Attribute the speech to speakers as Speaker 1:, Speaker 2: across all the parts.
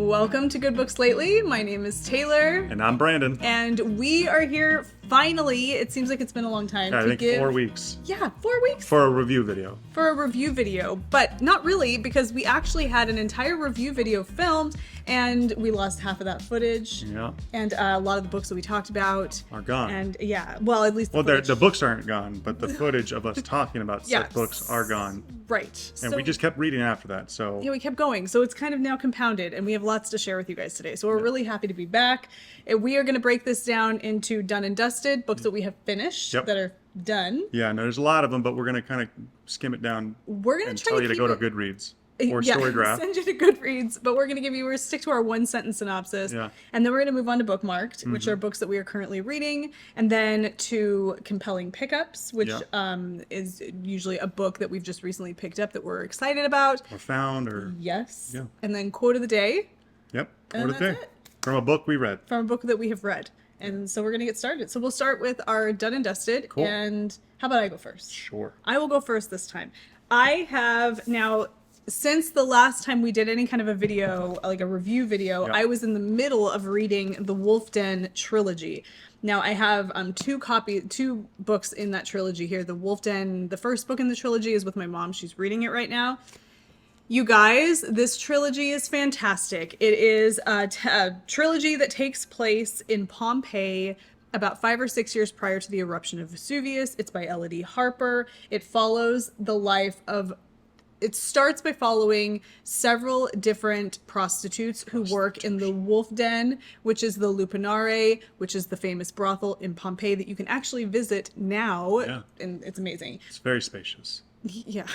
Speaker 1: Welcome to Good Books Lately. My name is Taylor.
Speaker 2: And I'm Brandon.
Speaker 1: And we are here finally. It seems like it's been a long time.
Speaker 2: I think 4 weeks.
Speaker 1: Yeah, 4 weeks.
Speaker 2: For a review video.
Speaker 1: For a review video. But not really, because we actually had an entire review video filmed and we lost half of that footage.
Speaker 2: Yeah.
Speaker 1: And a lot of the books that we talked about
Speaker 2: are gone.
Speaker 1: And yeah, well, at least
Speaker 2: the books aren't gone, but the footage of us talking about said books are gone.
Speaker 1: Right.
Speaker 2: And we just kept reading after that, so...
Speaker 1: Yeah, we kept going. So it's kind of now compounded, and we have lots to share with you guys today. So we're really happy to be back. And we are going to break this down into done and dusted, books that we have finished, that are done.
Speaker 2: Yeah, no, there's a lot of them, but we're going to kind of skim it down.
Speaker 1: We're going to try
Speaker 2: tell you to go to Goodreads. Or StoryGraph.
Speaker 1: Send you to Goodreads, but we're going to stick to our one-sentence synopsis.
Speaker 2: Yeah.
Speaker 1: And then we're going to move on to Bookmarked, which are books that we are currently reading, and then to compelling pickups, which is usually a book that we've just recently picked up that we're excited about.
Speaker 2: Or found, or...
Speaker 1: Yes.
Speaker 2: Yeah.
Speaker 1: And then quote of the day.
Speaker 2: Yep,
Speaker 1: quote of the day.
Speaker 2: From a book we read.
Speaker 1: From a book that we have read. And so we're going to get started. So we'll start with our done and dusted.
Speaker 2: Cool.
Speaker 1: And how about I go first?
Speaker 2: Sure.
Speaker 1: I will go first this time. I have now... Since the last time we did any kind of a video, like a review video, I was in the middle of reading the Wolf Den trilogy. Now I have two books in that trilogy here. The Wolf Den, the first book in the trilogy is with my mom. She's reading it right now. You guys, this trilogy is fantastic. It is a trilogy that takes place in Pompeii about 5 or 6 years prior to the eruption of Vesuvius. It's by Elodie Harper. It follows the life of... It starts by following several different prostitutes who work in the Wolf Den, which is the Lupinare, which is the famous brothel in Pompeii that you can actually visit now. Yeah. And it's amazing.
Speaker 2: It's very spacious.
Speaker 1: Yeah.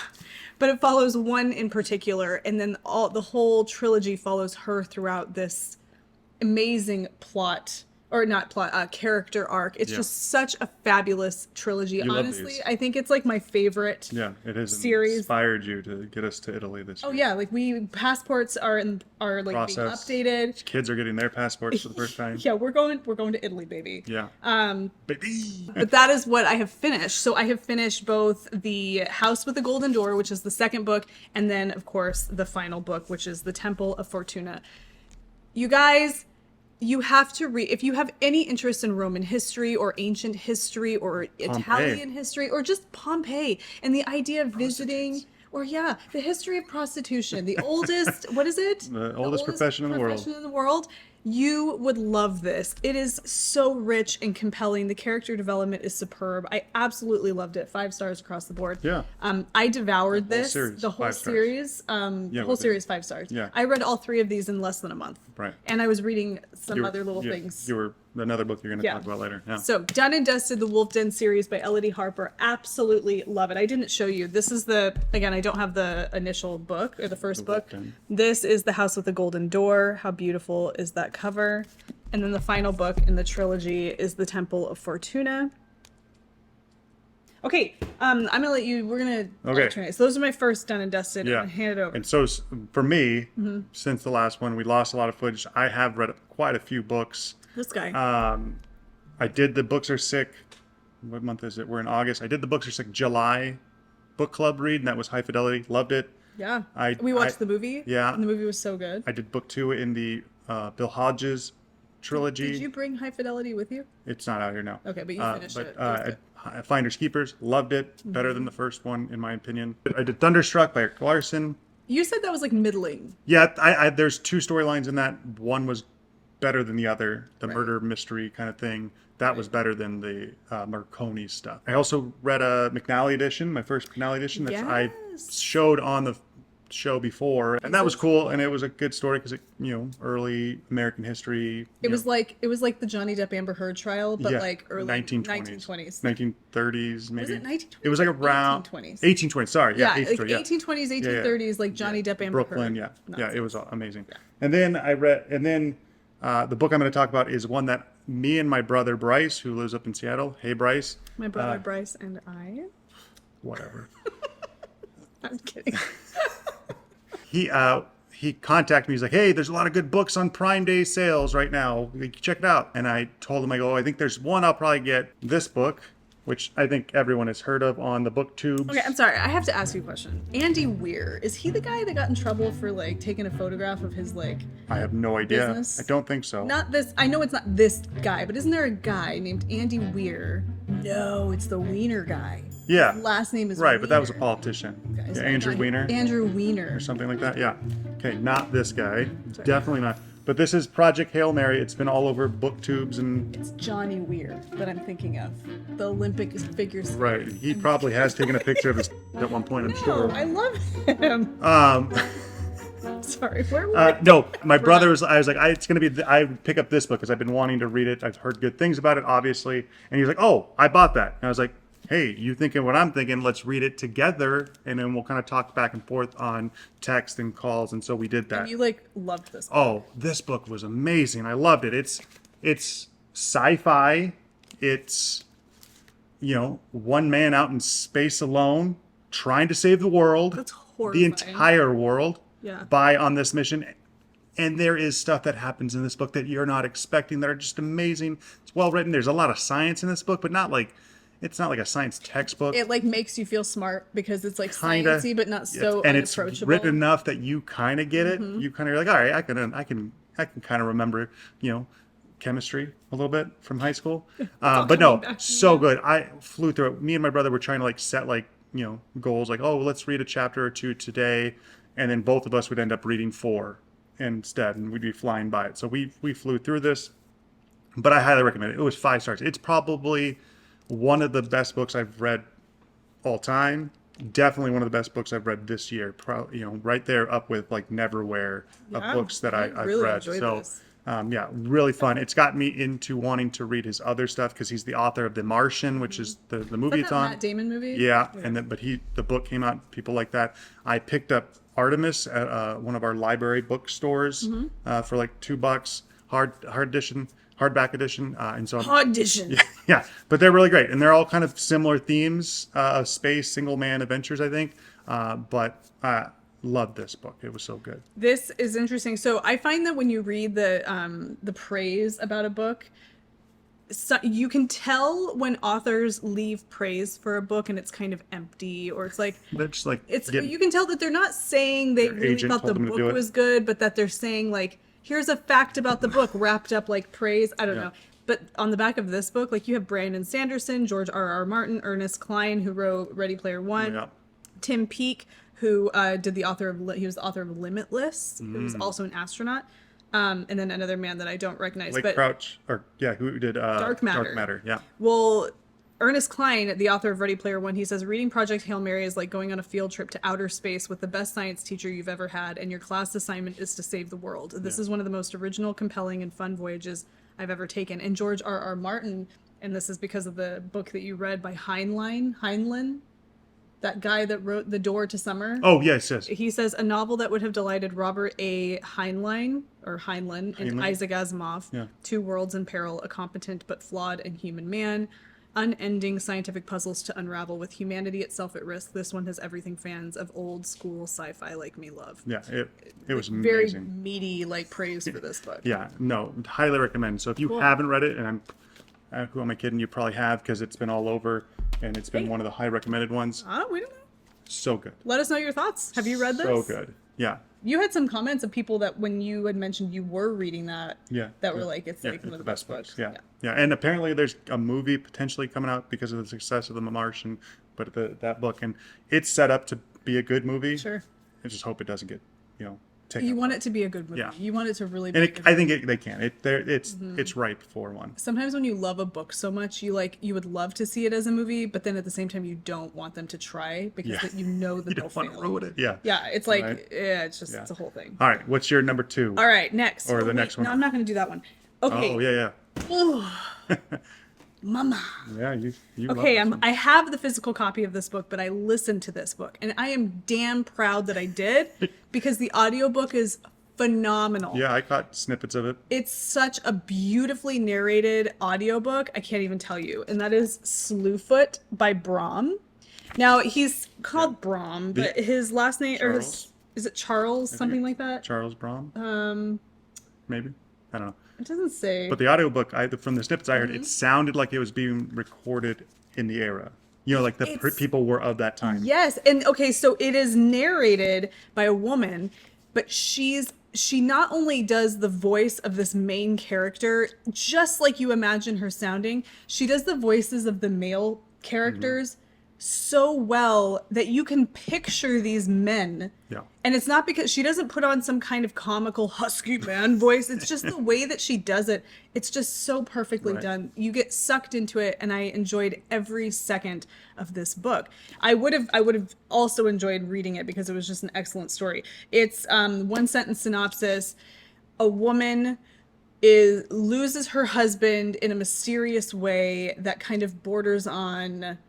Speaker 1: But it follows one in particular, and then the whole trilogy follows her throughout this amazing character arc. It's just such a fabulous trilogy. Honestly, I think it's like my favorite.
Speaker 2: Yeah, it has
Speaker 1: series.
Speaker 2: Inspired you to get us to Italy this year.
Speaker 1: Oh yeah, like passports are like being updated.
Speaker 2: Kids are getting their passports for the first time.
Speaker 1: Yeah, we're going to Italy, baby.
Speaker 2: Yeah. Baby.
Speaker 1: But that is what I have finished. So I have finished both The House with the Golden Door, which is the second book, and then of course the final book, which is The Temple of Fortuna. You guys, you have to read, if you have any interest in Roman history or ancient history or Italian history or just Pompeii and the idea of visiting, or the history of prostitution, the oldest, what is it?
Speaker 2: The oldest profession in the world.
Speaker 1: You would love this. It is so rich and compelling. The character development is superb. I absolutely loved it. 5 stars across the board.
Speaker 2: Yeah.
Speaker 1: I devoured
Speaker 2: the whole
Speaker 1: series. The whole series 5 stars.
Speaker 2: Yeah.
Speaker 1: I read all 3 of these in less than a month.
Speaker 2: Right.
Speaker 1: And I was reading some other little things.
Speaker 2: You were another book you're going to talk about later. Yeah.
Speaker 1: So, done and dusted, the Wolf Den series by Elodie Harper. Absolutely love it. I didn't show you. This is again, I don't have the initial book or the first book. This is The House with the Golden Door. How beautiful is that cover? And then the final book in the trilogy is The Temple of Fortuna. Okay, I'm going to let you, we're going to alternate. So those are my first done and dusted.
Speaker 2: Yeah.
Speaker 1: I'm going to hand it over.
Speaker 2: And so for me, since the last one, we lost a lot of footage. I have read quite a few books.
Speaker 1: This guy.
Speaker 2: I did The Books Are Sick. What month is it? We're in August. I did The Books Are Sick July book club read, and that was High Fidelity. Loved it.
Speaker 1: Yeah. We watched the movie.
Speaker 2: Yeah.
Speaker 1: And the movie was so good.
Speaker 2: I did book 2 in the Bill Hodges trilogy.
Speaker 1: Did you bring High Fidelity with you?
Speaker 2: It's not out here now.
Speaker 1: Okay, but you finished it.
Speaker 2: Finders Keepers, loved it. Better than the first one, in my opinion. I did Thunderstruck by Eric Larson.
Speaker 1: You said that was like middling.
Speaker 2: Yeah, there's 2 storylines in that. One was better than the other, the murder mystery kind of thing. That was better than the Marconi stuff. I also read a McNally edition, my first McNally edition that I showed on the show before, and that was cool, and it was a good story because early American history.
Speaker 1: It was like the Johnny Depp Amber Heard trial, but like early
Speaker 2: 1920s, 1930s maybe.
Speaker 1: Was it 1920s?
Speaker 2: It was like around
Speaker 1: 1820s.
Speaker 2: 1820s. Sorry,
Speaker 1: like 1820s, 1830s, like Johnny Depp Amber
Speaker 2: Brooklyn,
Speaker 1: Heard.
Speaker 2: Yeah, it was amazing. Yeah. And then I read, the book I'm going to talk about is one that me and my brother Bryce, who lives up in Seattle. Hey, Bryce.
Speaker 1: My brother Bryce and I.
Speaker 2: Whatever.
Speaker 1: I'm kidding.
Speaker 2: He contacted me. He's like, hey, there's a lot of good books on Prime Day sales right now. Check it out. And I told him, I think there's one I'll probably get. This book which I think everyone has heard of on the booktubes.
Speaker 1: Okay, I'm sorry. I have to ask you a question. Andy Weir, is he the guy that got in trouble for like taking a photograph of his like
Speaker 2: I have no idea.
Speaker 1: business?
Speaker 2: I don't think so.
Speaker 1: Not this. I know it's not this guy, but isn't there a guy named Andy Weir? No, it's the Wiener guy.
Speaker 2: Yeah.
Speaker 1: His last name is
Speaker 2: Right,
Speaker 1: Wiener.
Speaker 2: but that was a politician.
Speaker 1: Okay, so
Speaker 2: Yeah, Andrew
Speaker 1: not-
Speaker 2: Weiner
Speaker 1: Andrew Weiner.
Speaker 2: or something like that. Yeah. Okay, not this guy. Definitely not. But this is Project Hail Mary. It's been all over booktubes and
Speaker 1: It's Johnny Weir that I'm thinking of. The Olympic figure skater.
Speaker 2: right. He probably has taken a picture of his at one point, I'm
Speaker 1: No,
Speaker 2: sure.
Speaker 1: I love him. Sorry, where were we?
Speaker 2: No, my brother was. I was like, it's gonna be. I would pick up this book because I've been wanting to read it. I've heard good things about it, obviously. And he's like, oh, I bought that. And I was like, hey, you thinking what I'm thinking? Let's read it together, and then we'll kind of talk back and forth on text and calls. And so we did that.
Speaker 1: You like loved this.
Speaker 2: Oh, this book was amazing. I loved it. It's sci-fi. It's one man out in space alone trying to save the world.
Speaker 1: That's
Speaker 2: The
Speaker 1: horrifying.
Speaker 2: entire world.
Speaker 1: Yeah.
Speaker 2: On this mission. And there is stuff that happens in this book that you're not expecting that are just amazing. It's well written. There's a lot of science in this book, but it's not like a science textbook.
Speaker 1: It like makes you feel smart because it's like
Speaker 2: Kinda.
Speaker 1: sciencey, but not so
Speaker 2: And it's
Speaker 1: unapproachable.
Speaker 2: written enough that you kind of get it. You kind of are like, all right, I can kind of remember, chemistry a little bit from high school. But no,
Speaker 1: coming back.
Speaker 2: so good. I flew through it. Me and my brother were trying to like set goals, like, oh, let's read a chapter or two today, and then both of us would end up reading 4 instead, and we'd be flying by it. So we flew through this, but I highly recommend it. It was 5 stars. It's probably one of the best books I've read all time. Definitely one of the best books I've read this year. Right there up with like Neverwhere of
Speaker 1: Yeah,
Speaker 2: books that I've
Speaker 1: really
Speaker 2: read.
Speaker 1: enjoyed
Speaker 2: So
Speaker 1: this.
Speaker 2: really fun. It's got me into wanting to read his other stuff because he's the author of The Martian, which is the movie
Speaker 1: Is
Speaker 2: it's
Speaker 1: that
Speaker 2: on.
Speaker 1: Matt Damon movie?
Speaker 2: Yeah, and then the book came out. People like that. I picked up Artemis at one of our library bookstores for like $2, hardback edition, and so
Speaker 1: Audition.
Speaker 2: yeah, but they're really great, and they're all kind of similar themes of space, single man adventures, I think. But I loved this book; it was so good.
Speaker 1: This is interesting. So I find that when you read the praise about a book, so you can tell when authors leave praise for a book and it's kind of empty, or it's like
Speaker 2: They're just like
Speaker 1: you can tell that they're not saying they really
Speaker 2: agent
Speaker 1: thought the
Speaker 2: told them to
Speaker 1: book
Speaker 2: do it.
Speaker 1: was good, but that they're saying like, here's a fact about the book wrapped up like praise. I don't know. But on the back of this book, like you have Brandon Sanderson, George R.R. Martin, Ernest Cline, who wrote Ready Player One,
Speaker 2: Yeah.
Speaker 1: Tim Peake, who he was the author of Limitless, who was also an astronaut, and then another man that I don't recognize.
Speaker 2: Like
Speaker 1: but
Speaker 2: Crouch, who did
Speaker 1: Dark Matter.
Speaker 2: Dark Matter, yeah.
Speaker 1: Well, Ernest Cline, the author of Ready Player One, he says, reading Project Hail Mary is like going on a field trip to outer space with the best science teacher you've ever had, and your class assignment is to save the world. This is one of the most original, compelling, and fun voyages I've ever taken. And George R.R. Martin, and this is because of the book that you read by Heinlein, that guy that wrote The Door to Summer.
Speaker 2: Oh, yes.
Speaker 1: He says, a novel that would have delighted Robert A. Heinlein and Isaac Asimov. 2 worlds in peril, a competent but flawed and human man. Unending scientific puzzles to unravel with humanity itself at risk. This one has everything fans of old school sci-fi like me love.
Speaker 2: Yeah, it was
Speaker 1: Very
Speaker 2: amazing.
Speaker 1: meaty praise for this book.
Speaker 2: Yeah, no, highly recommend. So if you haven't read it, and who am I kidding? You probably have because it's been all over and it's been one of the high recommended ones.
Speaker 1: We don't know.
Speaker 2: So good.
Speaker 1: Let us know your thoughts. Have you read this?
Speaker 2: So good. Yeah.
Speaker 1: You had some comments of people that when you had mentioned you were reading that,
Speaker 2: Yeah.
Speaker 1: that were like, it's like
Speaker 2: it's
Speaker 1: one of the best books.
Speaker 2: Yeah. And apparently there's a movie potentially coming out because of the success of The Martian, but that book, and it's set up to be a good movie.
Speaker 1: Sure.
Speaker 2: I just hope it doesn't get, taken.
Speaker 1: You want it to be a good movie.
Speaker 2: Yeah.
Speaker 1: You want it to really be
Speaker 2: And
Speaker 1: a good
Speaker 2: I think they can. It's ripe for one.
Speaker 1: Sometimes when you love a book so much, you would love to see it as a movie, but then at the same time you don't want them to try because that you know that
Speaker 2: You
Speaker 1: they'll
Speaker 2: don't want
Speaker 1: fail.
Speaker 2: to ruin it. Yeah.
Speaker 1: Yeah, it's like
Speaker 2: Right.
Speaker 1: it's just it's a whole thing.
Speaker 2: All right. What's your number 2?
Speaker 1: All right, next.
Speaker 2: Or the
Speaker 1: wait,
Speaker 2: next one.
Speaker 1: No, I'm not going to do that one. Okay.
Speaker 2: Oh yeah.
Speaker 1: Mama.
Speaker 2: Yeah, you love
Speaker 1: Okay,
Speaker 2: this one.
Speaker 1: I have the physical copy of this book, but I listened to this book, and I am damn proud that I did because the audiobook is phenomenal.
Speaker 2: Yeah, I caught snippets of it.
Speaker 1: It's such a beautifully narrated audiobook. I can't even tell you. And that is Slewfoot by Brom. Now, he's called Brom, but his last name is it Charles, something like that?
Speaker 2: Charles Brom? Maybe. I don't know.
Speaker 1: It doesn't say.
Speaker 2: But the audiobook, from the snippets I heard, it sounded like it was being recorded in the era. You know, like people were of that time.
Speaker 1: Yes, and okay, so it is narrated by a woman, but she not only does the voice of this main character just like you imagine her sounding, she does the voices of the male characters so well that you can picture these men.
Speaker 2: Yeah.
Speaker 1: And it's not because she doesn't put on some kind of comical husky man voice. It's just the way that she does it. It's just so perfectly done. You get sucked into it, and I enjoyed every second of this book. I would have also enjoyed reading it because it was just an excellent story. It's one sentence synopsis. A woman loses her husband in a mysterious way that kind of borders on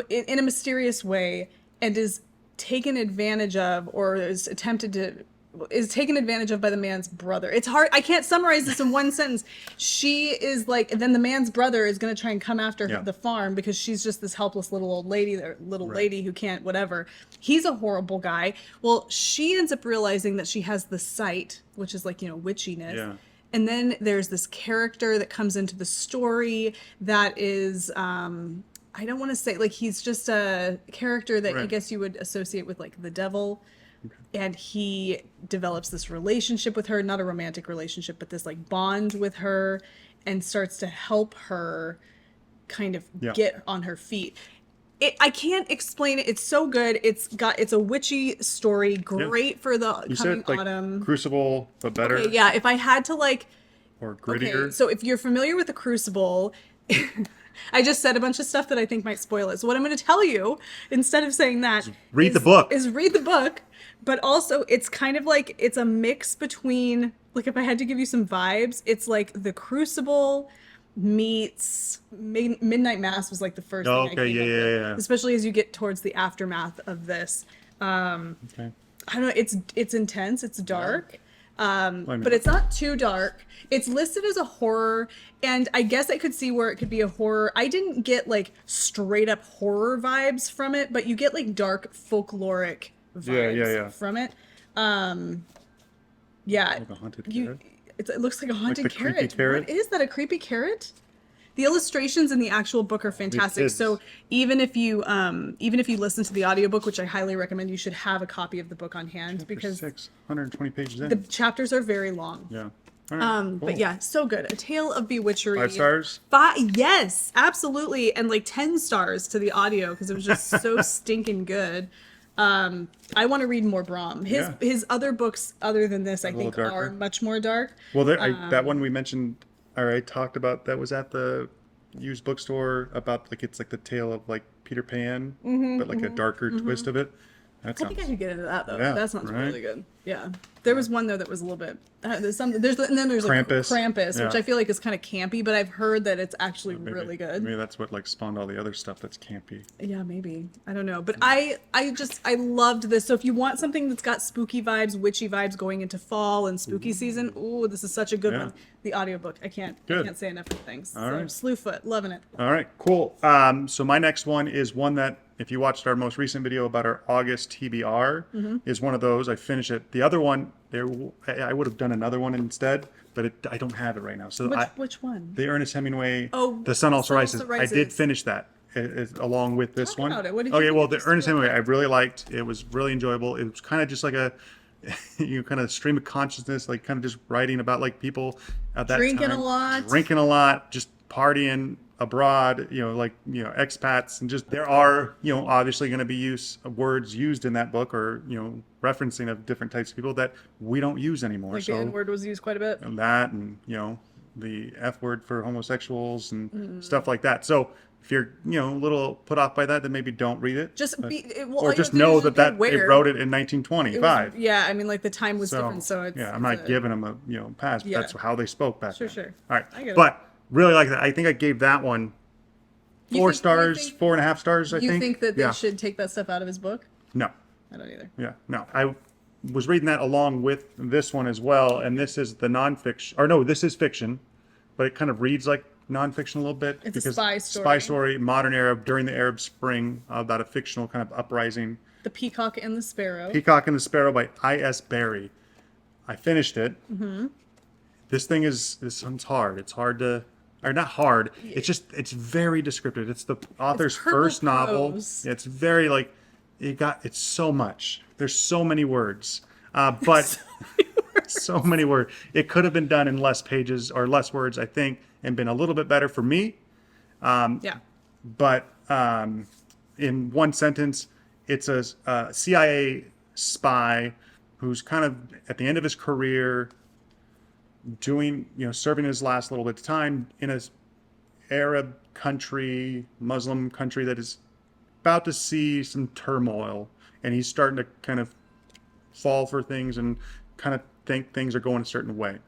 Speaker 1: in a mysterious way, and is taken advantage of, or is taken advantage of by the man's brother. It's hard. I can't summarize this in one sentence. She is like, then the man's brother is going to try and come after the farm because she's just this helpless little old lady, lady who can't, whatever. He's a horrible guy. Well, she ends up realizing that she has the sight, which is like, witchiness.
Speaker 2: Yeah.
Speaker 1: And then there's this character that comes into the story that is, I don't want to say, like, he's just a character that I guess you would associate with, like, the devil. Okay. And he develops this relationship with her, not a romantic relationship, but this, like, bond with her, and starts to help her kind of get on her feet. I can't explain it. It's so good. It's a witchy story, great for the coming autumn.
Speaker 2: Crucible, but better.
Speaker 1: Okay, yeah, if I had to, like...
Speaker 2: Or grittier. Okay,
Speaker 1: so if you're familiar with the Crucible... I just said a bunch of stuff that I think might spoil it. So what I'm going to tell you, instead of saying that,
Speaker 2: read the book.
Speaker 1: Is read the book, but also it's kind of like, it's a mix between, like, if I had to give you some vibes, it's like the Crucible meets Midnight Mass was like the first thing I came up with, especially as you get towards the aftermath of this. I don't know, it's intense, it's dark. But it's not too dark. It's listed as a horror, and I guess I could see where it could be a horror. I didn't get like straight up horror vibes from it, but you get like dark folkloric vibes from it.
Speaker 2: Like a haunted carrot?
Speaker 1: It looks like a haunted
Speaker 2: like the
Speaker 1: carrot.
Speaker 2: Creepy carrot.
Speaker 1: What is that? A creepy carrot? The illustrations in the actual book are fantastic. So even if you listen to the audiobook, which I highly recommend, you should have a copy of the book on hand.
Speaker 2: Chapter
Speaker 1: because
Speaker 2: 120 pages in.
Speaker 1: The chapters are very long.
Speaker 2: Yeah. All right, cool.
Speaker 1: But yeah, so good. A Tale of Bewitchery.
Speaker 2: 5 stars?
Speaker 1: Yes, absolutely. And like 10 stars to the audio because it was just so stinking good. I want to read more Brahm. His other books, other than this, I think are much more dark.
Speaker 2: Well, that one we mentioned, I talked about, that was at the used bookstore about, like, it's like the tale of like Peter Pan, but like a darker twist of it. I think
Speaker 1: I could get into that though.
Speaker 2: Yeah,
Speaker 1: that sounds really good. Yeah, there was one though that was a little bit. And then there's
Speaker 2: Krampus,
Speaker 1: like Krampus, which I feel like is kind of campy, but I've heard that it's actually really good.
Speaker 2: Maybe that's what like spawned all the other stuff that's campy.
Speaker 1: Yeah, maybe. I don't know, but I loved this. So if you want something that's got spooky vibes, witchy vibes going into fall and spooky season, ooh, this is such a good one. The audiobook, I can't say enough good things.
Speaker 2: All right.
Speaker 1: Slewfoot, loving it.
Speaker 2: All right, cool. So my next one is one that, if you watched our most recent video about our August TBR, is one of those. I finished it. The other one, I would have done another one instead, but I don't have it right now. So
Speaker 1: which one?
Speaker 2: The Ernest Hemingway,
Speaker 1: Oh,
Speaker 2: The Sun Also Rises. I did finish that along with this one.
Speaker 1: About it. What did you think
Speaker 2: well,
Speaker 1: of
Speaker 2: the Ernest Hemingway I really liked. It was really enjoyable. It was kind of just like a kind of stream of consciousness, like kind of just writing about like people at that
Speaker 1: drinking
Speaker 2: time.
Speaker 1: a lot,
Speaker 2: just partying abroad, expats, and just there are, obviously going to be words used in that book, or referencing of different types of people that we don't use anymore.
Speaker 1: Like the N word was used quite a bit.
Speaker 2: And that, and the F word for homosexuals and stuff like that. So if you're a little put off by that, then maybe don't read it. Or just know that they wrote it in 1925.
Speaker 1: I mean, like the time was different, so it's
Speaker 2: I'm not giving them a pass, but that's how they spoke back then.
Speaker 1: Sure.
Speaker 2: All right,
Speaker 1: I get it.
Speaker 2: But really like that. I think I gave that one 4 stars, 4.5 stars. I think.
Speaker 1: You think that they should take that stuff out of his book?
Speaker 2: No,
Speaker 1: I don't either.
Speaker 2: Yeah, no. I was reading that along with this one as well, and this is the nonfiction. Or no, this is fiction, but it kind of reads like nonfiction a little bit.
Speaker 1: It's a spy story.
Speaker 2: Spy story, modern era, during the Arab Spring, about a fictional kind of uprising.
Speaker 1: The Peacock and the Sparrow.
Speaker 2: Peacock and the Sparrow by I.S. Barry. I finished it. This one's hard. It's hard to or not hard. It's very descriptive. It's the author's
Speaker 1: purple
Speaker 2: first novel.
Speaker 1: prose.
Speaker 2: It's very like it's so much. There's so many words, but so many words. It could have been done in less pages or less words, I think, and been a little bit better for me.
Speaker 1: Yeah.
Speaker 2: But in one sentence, it's a CIA spy who's kind of at the end of his career, serving his last little bit of time in a Arab country, Muslim country that is about to see some turmoil, and he's starting to kind of fall for things and kind of think things are going a certain way.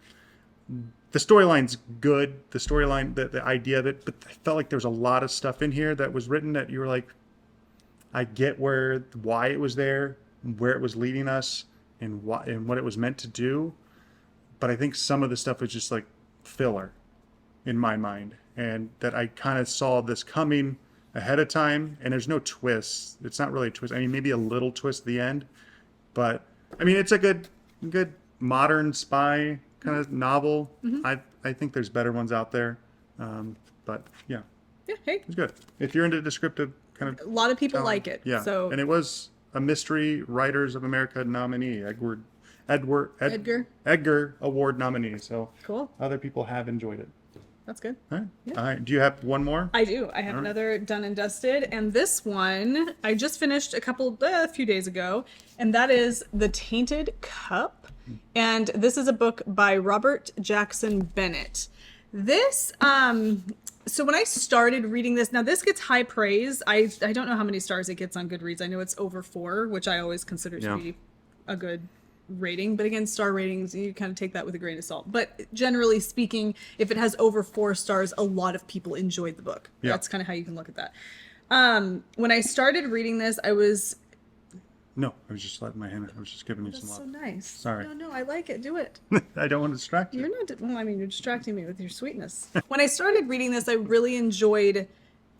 Speaker 2: The storyline's good, the idea of it, but I felt like there was a lot of stuff in here that was written that you were like, I get why it was there, where it was leading us, and what it was meant to do. But I think some of the stuff was just like filler in my mind, and that I kind of saw this coming ahead of time, and there's no twist. It's not really a twist. I mean, maybe a little twist at the end, but I mean, it's a good modern spy kind of novel. I think there's better ones out there, but yeah,
Speaker 1: Hey,
Speaker 2: it's good if you're into descriptive kind of.
Speaker 1: a lot of people like it.
Speaker 2: Yeah,
Speaker 1: So
Speaker 2: and it was a Mystery Writers of America nominee, Edgar Award nominee. So
Speaker 1: cool.
Speaker 2: other people have enjoyed it.
Speaker 1: That's good.
Speaker 2: All right. All right. Do you have one more?
Speaker 1: I do. I have another done and dusted, and this one I just finished a few days ago, and that is The Tainted Cup. And this is a book by Robert Jackson Bennett. This so when I started reading this, now this gets high praise. I don't know how many stars it gets on Goodreads. I know it's over 4, which I always consider to be a good rating, but again, star ratings, you kind of take that with a grain of salt. But generally speaking, if it has over 4 stars, a lot of people enjoyed the book.
Speaker 2: Yeah.
Speaker 1: That's kind of how you can look at that. When I started reading this, I was
Speaker 2: just letting my hand. I was just giving you some
Speaker 1: so
Speaker 2: love.
Speaker 1: nice.
Speaker 2: Sorry.
Speaker 1: No, I like it. Do it.
Speaker 2: I don't want to distract you.
Speaker 1: You're not. Well, I mean, you're distracting me with your sweetness. When I started reading this, I really enjoyed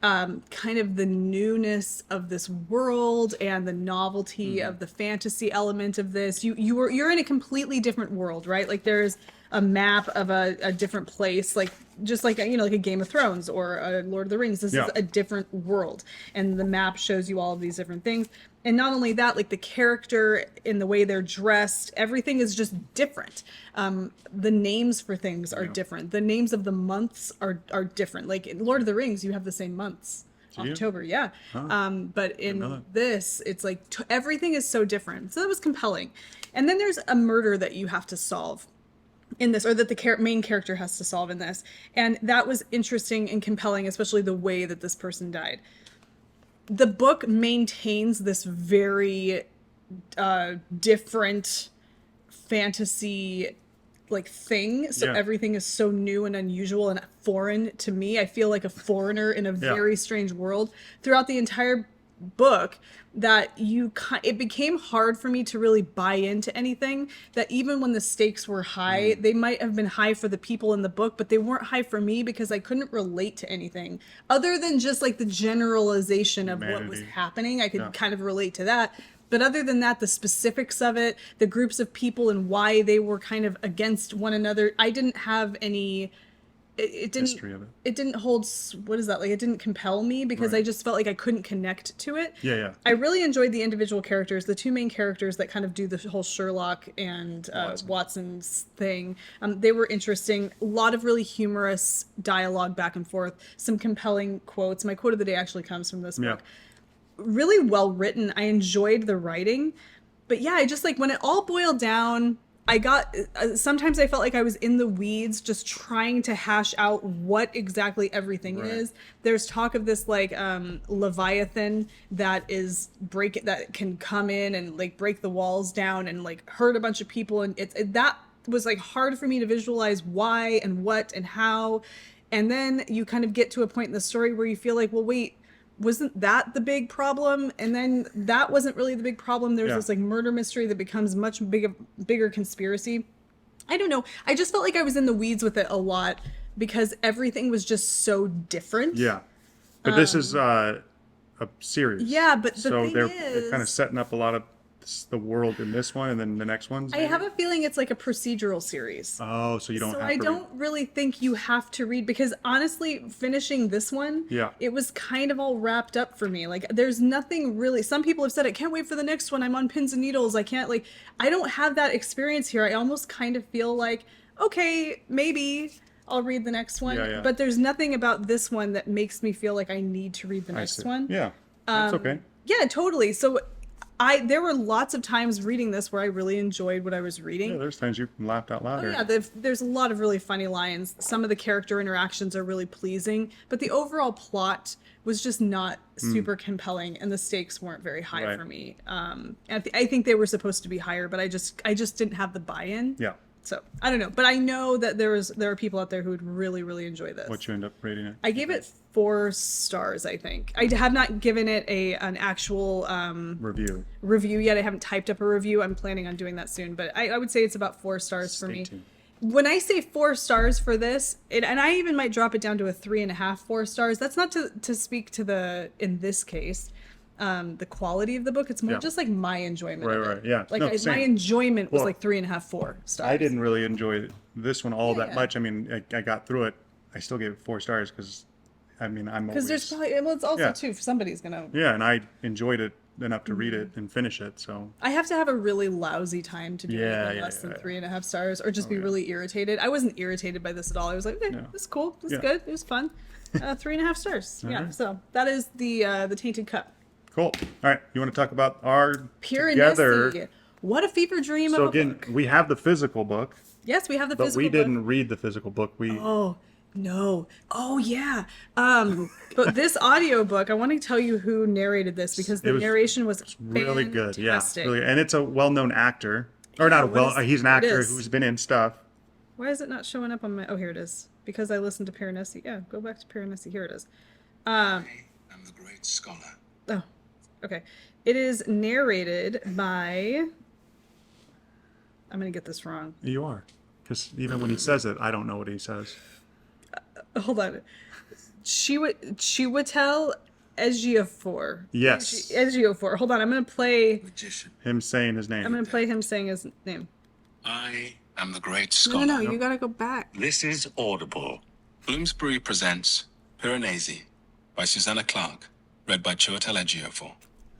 Speaker 1: kind of the newness of this world and the novelty of the fantasy element of this. You're in a completely different world, right? Like there's a map of a different place, like just like like a Game of Thrones or a Lord of the Rings. This is a different world, and the map shows you all of these different things. And not only that, like the character in the way they're dressed, everything is just different. The names for things are different. The names of the months are different. Like in Lord of the Rings, you have the same months. October, yeah. But in this, it's like everything is so different. So that was compelling. And then there's a murder that you have to solve in this, or that the main character has to solve in this. And that was interesting and compelling, especially the way that this person died. The book maintains this very different fantasy like thing, so everything is so new and unusual and foreign to me. I feel like a foreigner in a very strange world throughout the entire book, that it became hard for me to really buy into anything. That even when the stakes were high, they might have been high for the people in the book, but they weren't high for me because I couldn't relate to anything other than just like the generalization of what was happening. I could kind of relate to that. But other than that, the specifics of it, the groups of people and why they were kind of against one another, I didn't have any. It didn't.
Speaker 2: History of it.
Speaker 1: It didn't hold. What is that like? It didn't compel me because I just felt like I couldn't connect to it.
Speaker 2: Yeah.
Speaker 1: I really enjoyed the individual characters, the 2 main characters that kind of do the whole Sherlock and Watson's thing. They were interesting. A lot of really humorous dialogue back and forth. Some compelling quotes. My quote of the day actually comes from this book. Really well written. I enjoyed the writing, but yeah, I just like when it all boiled down, I got sometimes I felt like I was in the weeds just trying to hash out what exactly everything is. There's talk of this like Leviathan that can come in and like break the walls down and like hurt a bunch of people, and that was like hard for me to visualize why and what and how. And then you kind of get to a point in the story where you feel like, well, wait, wasn't that the big problem? And then that wasn't really the big problem. There's this like murder mystery that becomes much bigger conspiracy. I don't know. I just felt like I was in the weeds with it a lot because everything was just so different.
Speaker 2: Yeah. But this is a series.
Speaker 1: Yeah, but the
Speaker 2: so
Speaker 1: thing
Speaker 2: they're kind of setting up a lot of the world in this one, and then the next one's.
Speaker 1: I have a feeling it's like a procedural series.
Speaker 2: Oh, so you don't
Speaker 1: So
Speaker 2: have
Speaker 1: I
Speaker 2: to
Speaker 1: don't really think you have to read, because honestly, finishing this one,
Speaker 2: Yeah.
Speaker 1: it was kind of all wrapped up for me. Like, there's nothing really. Some people have said, I can't wait for the next one. I'm on pins and needles. I can't, like, I don't have that experience here. I almost kind of feel like, okay, maybe I'll read the next one.
Speaker 2: Yeah.
Speaker 1: But there's nothing about this one that makes me feel like I need to read the
Speaker 2: I
Speaker 1: next
Speaker 2: see.
Speaker 1: one.
Speaker 2: Yeah, that's okay.
Speaker 1: Yeah, totally. So there were lots of times reading this where I really enjoyed what I was reading.
Speaker 2: Yeah, there's times you laughed out loud.
Speaker 1: Oh, yeah, there's a lot of really funny lines. Some of the character interactions are really pleasing, but the overall plot was just not super compelling, and the stakes weren't very high
Speaker 2: Right.
Speaker 1: for me. I think they were supposed to be higher, but I just didn't have the buy-in.
Speaker 2: Yeah.
Speaker 1: So I don't know, but I know that there are people out there who would really, really enjoy this.
Speaker 2: What you end up rating it?
Speaker 1: I gave it 4 stars, I think. I have not given it an actual review yet. I haven't typed up a review. I'm planning on doing that soon, but I would say it's about 4 stars for me.
Speaker 2: Tuned.
Speaker 1: When I say 4 stars for this, and I even might drop it down to a 3.5, 4 stars. That's not to speak to in this case, the quality of the book. It's more just like my enjoyment. of it.
Speaker 2: Right. Yeah.
Speaker 1: Like
Speaker 2: No,
Speaker 1: my
Speaker 2: same.
Speaker 1: enjoyment was
Speaker 2: Well,
Speaker 1: like 3.5, 4 stars.
Speaker 2: I didn't really enjoy this one all that
Speaker 1: Yeah.
Speaker 2: much. I mean, I got through it. I still gave it 4 stars because, I mean, I'm
Speaker 1: because
Speaker 2: always.
Speaker 1: there's probably, well, it's also
Speaker 2: Yeah.
Speaker 1: too, somebody's gonna.
Speaker 2: Yeah, and I enjoyed it enough to read
Speaker 1: Mm-hmm.
Speaker 2: it and finish it. So
Speaker 1: I have to have a really lousy time to do
Speaker 2: Yeah,
Speaker 1: anything
Speaker 2: yeah,
Speaker 1: less than
Speaker 2: yeah.
Speaker 1: 3.5 stars, or just be
Speaker 2: yeah.
Speaker 1: really irritated. I wasn't irritated by this at all. I was like, okay,
Speaker 2: Yeah.
Speaker 1: this is cool. This is
Speaker 2: Yeah.
Speaker 1: good. It was fun. 3.5 stars. Yeah.
Speaker 2: right.
Speaker 1: So that is the Tainted Cup.
Speaker 2: cool. All right, you want to talk about our
Speaker 1: Pure
Speaker 2: together?
Speaker 1: Nessie. What a fever dream
Speaker 2: So
Speaker 1: of a
Speaker 2: again,
Speaker 1: book.
Speaker 2: we have the physical book,
Speaker 1: Yes, we have the
Speaker 2: but
Speaker 1: physical
Speaker 2: we
Speaker 1: book.
Speaker 2: didn't read the physical book.
Speaker 1: Oh, no. Oh, yeah. But this audiobook, I want to tell you who narrated this, because the
Speaker 2: It was
Speaker 1: narration was
Speaker 2: really good. Yeah,
Speaker 1: fantastic.
Speaker 2: really, and it's a well-known actor, or not a
Speaker 1: what is-
Speaker 2: he's an
Speaker 1: it
Speaker 2: actor
Speaker 1: is.
Speaker 2: who's been in stuff.
Speaker 1: Why is it not showing up on my... Oh, here it is. Because I listened to Piranesi. Yeah, go back to Piranesi. Here it is.
Speaker 3: I am the great scholar.
Speaker 1: Oh, okay. It is narrated by... I'm going to get this wrong.
Speaker 2: You are, because even when he says it, I don't know what he says.
Speaker 1: Hold on. Chiwetel Ejiofor.
Speaker 2: Yes.
Speaker 1: Ejiofor. Hold on. I'm going to play...
Speaker 3: Magician.
Speaker 2: Him saying his name.
Speaker 1: I'm going to play him saying his name.
Speaker 3: I am the great
Speaker 1: No,
Speaker 3: scholar.
Speaker 1: no, you got to go back.
Speaker 3: This is Audible. Bloomsbury presents Piranesi by Susanna Clark, read by Chiwetel Ejiofor.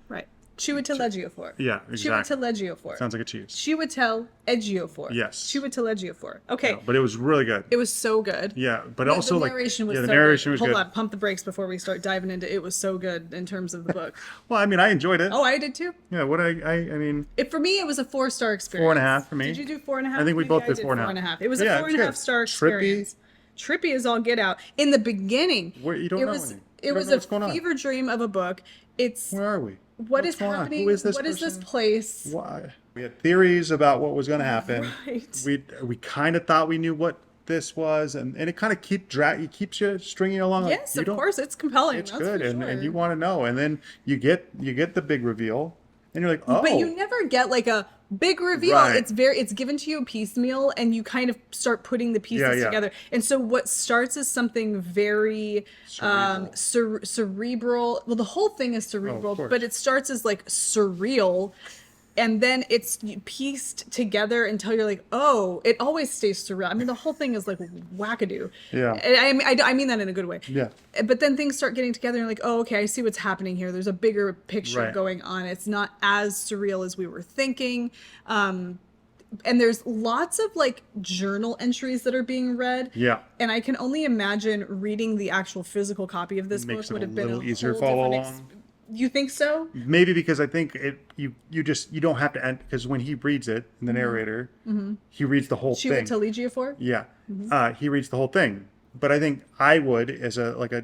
Speaker 1: Right. Chiwetel Ejiofor.
Speaker 2: Yeah, exactly.
Speaker 1: Chiwetel Ejiofor.
Speaker 2: Sounds like a cheese.
Speaker 1: Chiwetel Ejiofor.
Speaker 2: Yes.
Speaker 1: Chiwetel Ejiofor. Okay.
Speaker 2: Yeah, but it was really good.
Speaker 1: It was so good.
Speaker 2: Yeah, but
Speaker 1: The
Speaker 2: also like
Speaker 1: narration was
Speaker 2: yeah, the
Speaker 1: so
Speaker 2: narration
Speaker 1: good.
Speaker 2: was
Speaker 1: Hold
Speaker 2: good.
Speaker 1: on, pump the brakes before we start diving into it. Was so good in terms of the book.
Speaker 2: Well, I mean, I enjoyed it.
Speaker 1: Oh, I did too.
Speaker 2: Yeah, what I mean,
Speaker 1: For me, it was a 4-star experience.
Speaker 2: 4.5 for me.
Speaker 1: Did you do 4.5?
Speaker 2: I think we
Speaker 1: Maybe
Speaker 2: both did
Speaker 1: did
Speaker 2: 4.5.
Speaker 1: It was
Speaker 2: Yeah,
Speaker 1: a
Speaker 2: it's
Speaker 1: 4.5
Speaker 2: good.
Speaker 1: star
Speaker 2: Trippy.
Speaker 1: experience. Trippy as all get out. In the beginning,
Speaker 2: Where- you don't
Speaker 1: it
Speaker 2: know
Speaker 1: was
Speaker 2: any.
Speaker 1: it
Speaker 2: You
Speaker 1: was
Speaker 2: don't know
Speaker 1: a
Speaker 2: what's going on.
Speaker 1: fever dream of a book. It's
Speaker 2: where are we?
Speaker 1: what
Speaker 2: What's
Speaker 1: is
Speaker 2: going on?
Speaker 1: happening.
Speaker 2: Who is this
Speaker 1: What is this
Speaker 2: person?
Speaker 1: place?
Speaker 2: Why? We had theories about what was going to happen.
Speaker 1: Right.
Speaker 2: We kind of thought we knew what this was, and it kind of keeps you stringing along. like,
Speaker 1: Yes,
Speaker 2: you
Speaker 1: of
Speaker 2: don't-
Speaker 1: course, it's compelling.
Speaker 2: It's
Speaker 1: that's
Speaker 2: good,
Speaker 1: for
Speaker 2: and
Speaker 1: sure.
Speaker 2: you want to know, and then you get the big reveal, and you're like, oh,
Speaker 1: But you never get like a big reveal.
Speaker 2: Right.
Speaker 1: It's given to you piecemeal, and you kind of start putting the pieces
Speaker 2: Yeah.
Speaker 1: together. And so what starts as something very cerebral. Well, the whole thing is cerebral,
Speaker 2: course.
Speaker 1: but it starts as like surreal. And then it's pieced together until you're like, oh, it always stays surreal. I mean, the whole thing is like wackadoo.
Speaker 2: Yeah.
Speaker 1: And I mean that in a good way.
Speaker 2: Yeah.
Speaker 1: But then things start getting together and you're like, oh, okay, I see what's happening here. There's a bigger picture
Speaker 2: Right.
Speaker 1: going on. It's not as surreal as we were thinking. And there's lots of like journal entries that are being read.
Speaker 2: Yeah.
Speaker 1: And I can only imagine reading the actual physical copy of this
Speaker 2: Makes
Speaker 1: book would
Speaker 2: it a
Speaker 1: have been
Speaker 2: little
Speaker 1: a
Speaker 2: easier to
Speaker 1: whole
Speaker 2: follow
Speaker 1: different
Speaker 2: along.
Speaker 1: You think so?
Speaker 2: Maybe because I think you don't have to end, because when he reads it, the narrator, he reads the whole thing.
Speaker 1: Chiwetel Ejiofor?
Speaker 2: Yeah, he reads the whole thing. But I think I would, as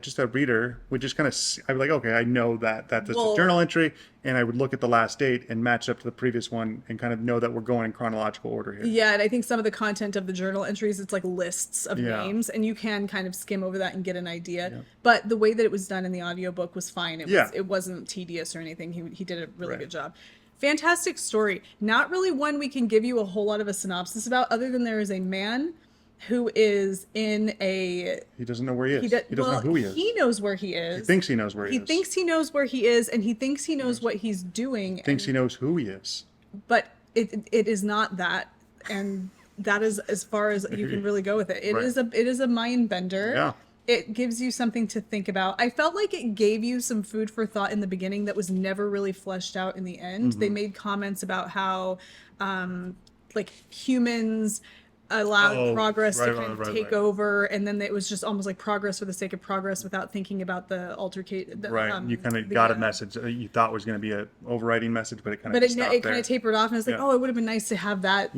Speaker 2: just a reader, would just kind of I'd be like, okay, I know that that's
Speaker 1: Well-
Speaker 2: a journal entry, and I would look at the last date and match up to the previous one, and kind of know that we're going in chronological order here.
Speaker 1: Yeah, and I think some of the content of the journal entries, it's like lists of
Speaker 2: Yeah.
Speaker 1: names, and you can kind of skim over that and get an idea. But the way that it was done in the audiobook was fine.
Speaker 2: Yeah.
Speaker 1: It wasn't tedious or anything. He did a really
Speaker 2: Right.
Speaker 1: good job. Fantastic story. Not really one we can give you a whole lot of a synopsis about, other than there is a man who is in a
Speaker 2: He doesn't know where he is. He doesn't
Speaker 1: well,
Speaker 2: know who he is.
Speaker 1: he knows where he is.
Speaker 2: He thinks he knows where he is.
Speaker 1: He thinks he knows where he is, and he thinks he knows what he's doing.
Speaker 2: Thinks he knows who he is.
Speaker 1: But it is not that, and that is as far as you can really go with it. It is a mind bender.
Speaker 2: Yeah.
Speaker 1: It gives you something to think about. I felt like it gave you some food for thought in the beginning that was never really fleshed out in the end. They made comments about how like humans allowed progress to kind of take over, and then it was just almost like progress for the sake of progress without thinking about the altercation.
Speaker 2: You kind of got a message that you thought was going to be an overriding message, but it kind of
Speaker 1: it kind of tapered off, and it's like, oh, it would have been nice to have that,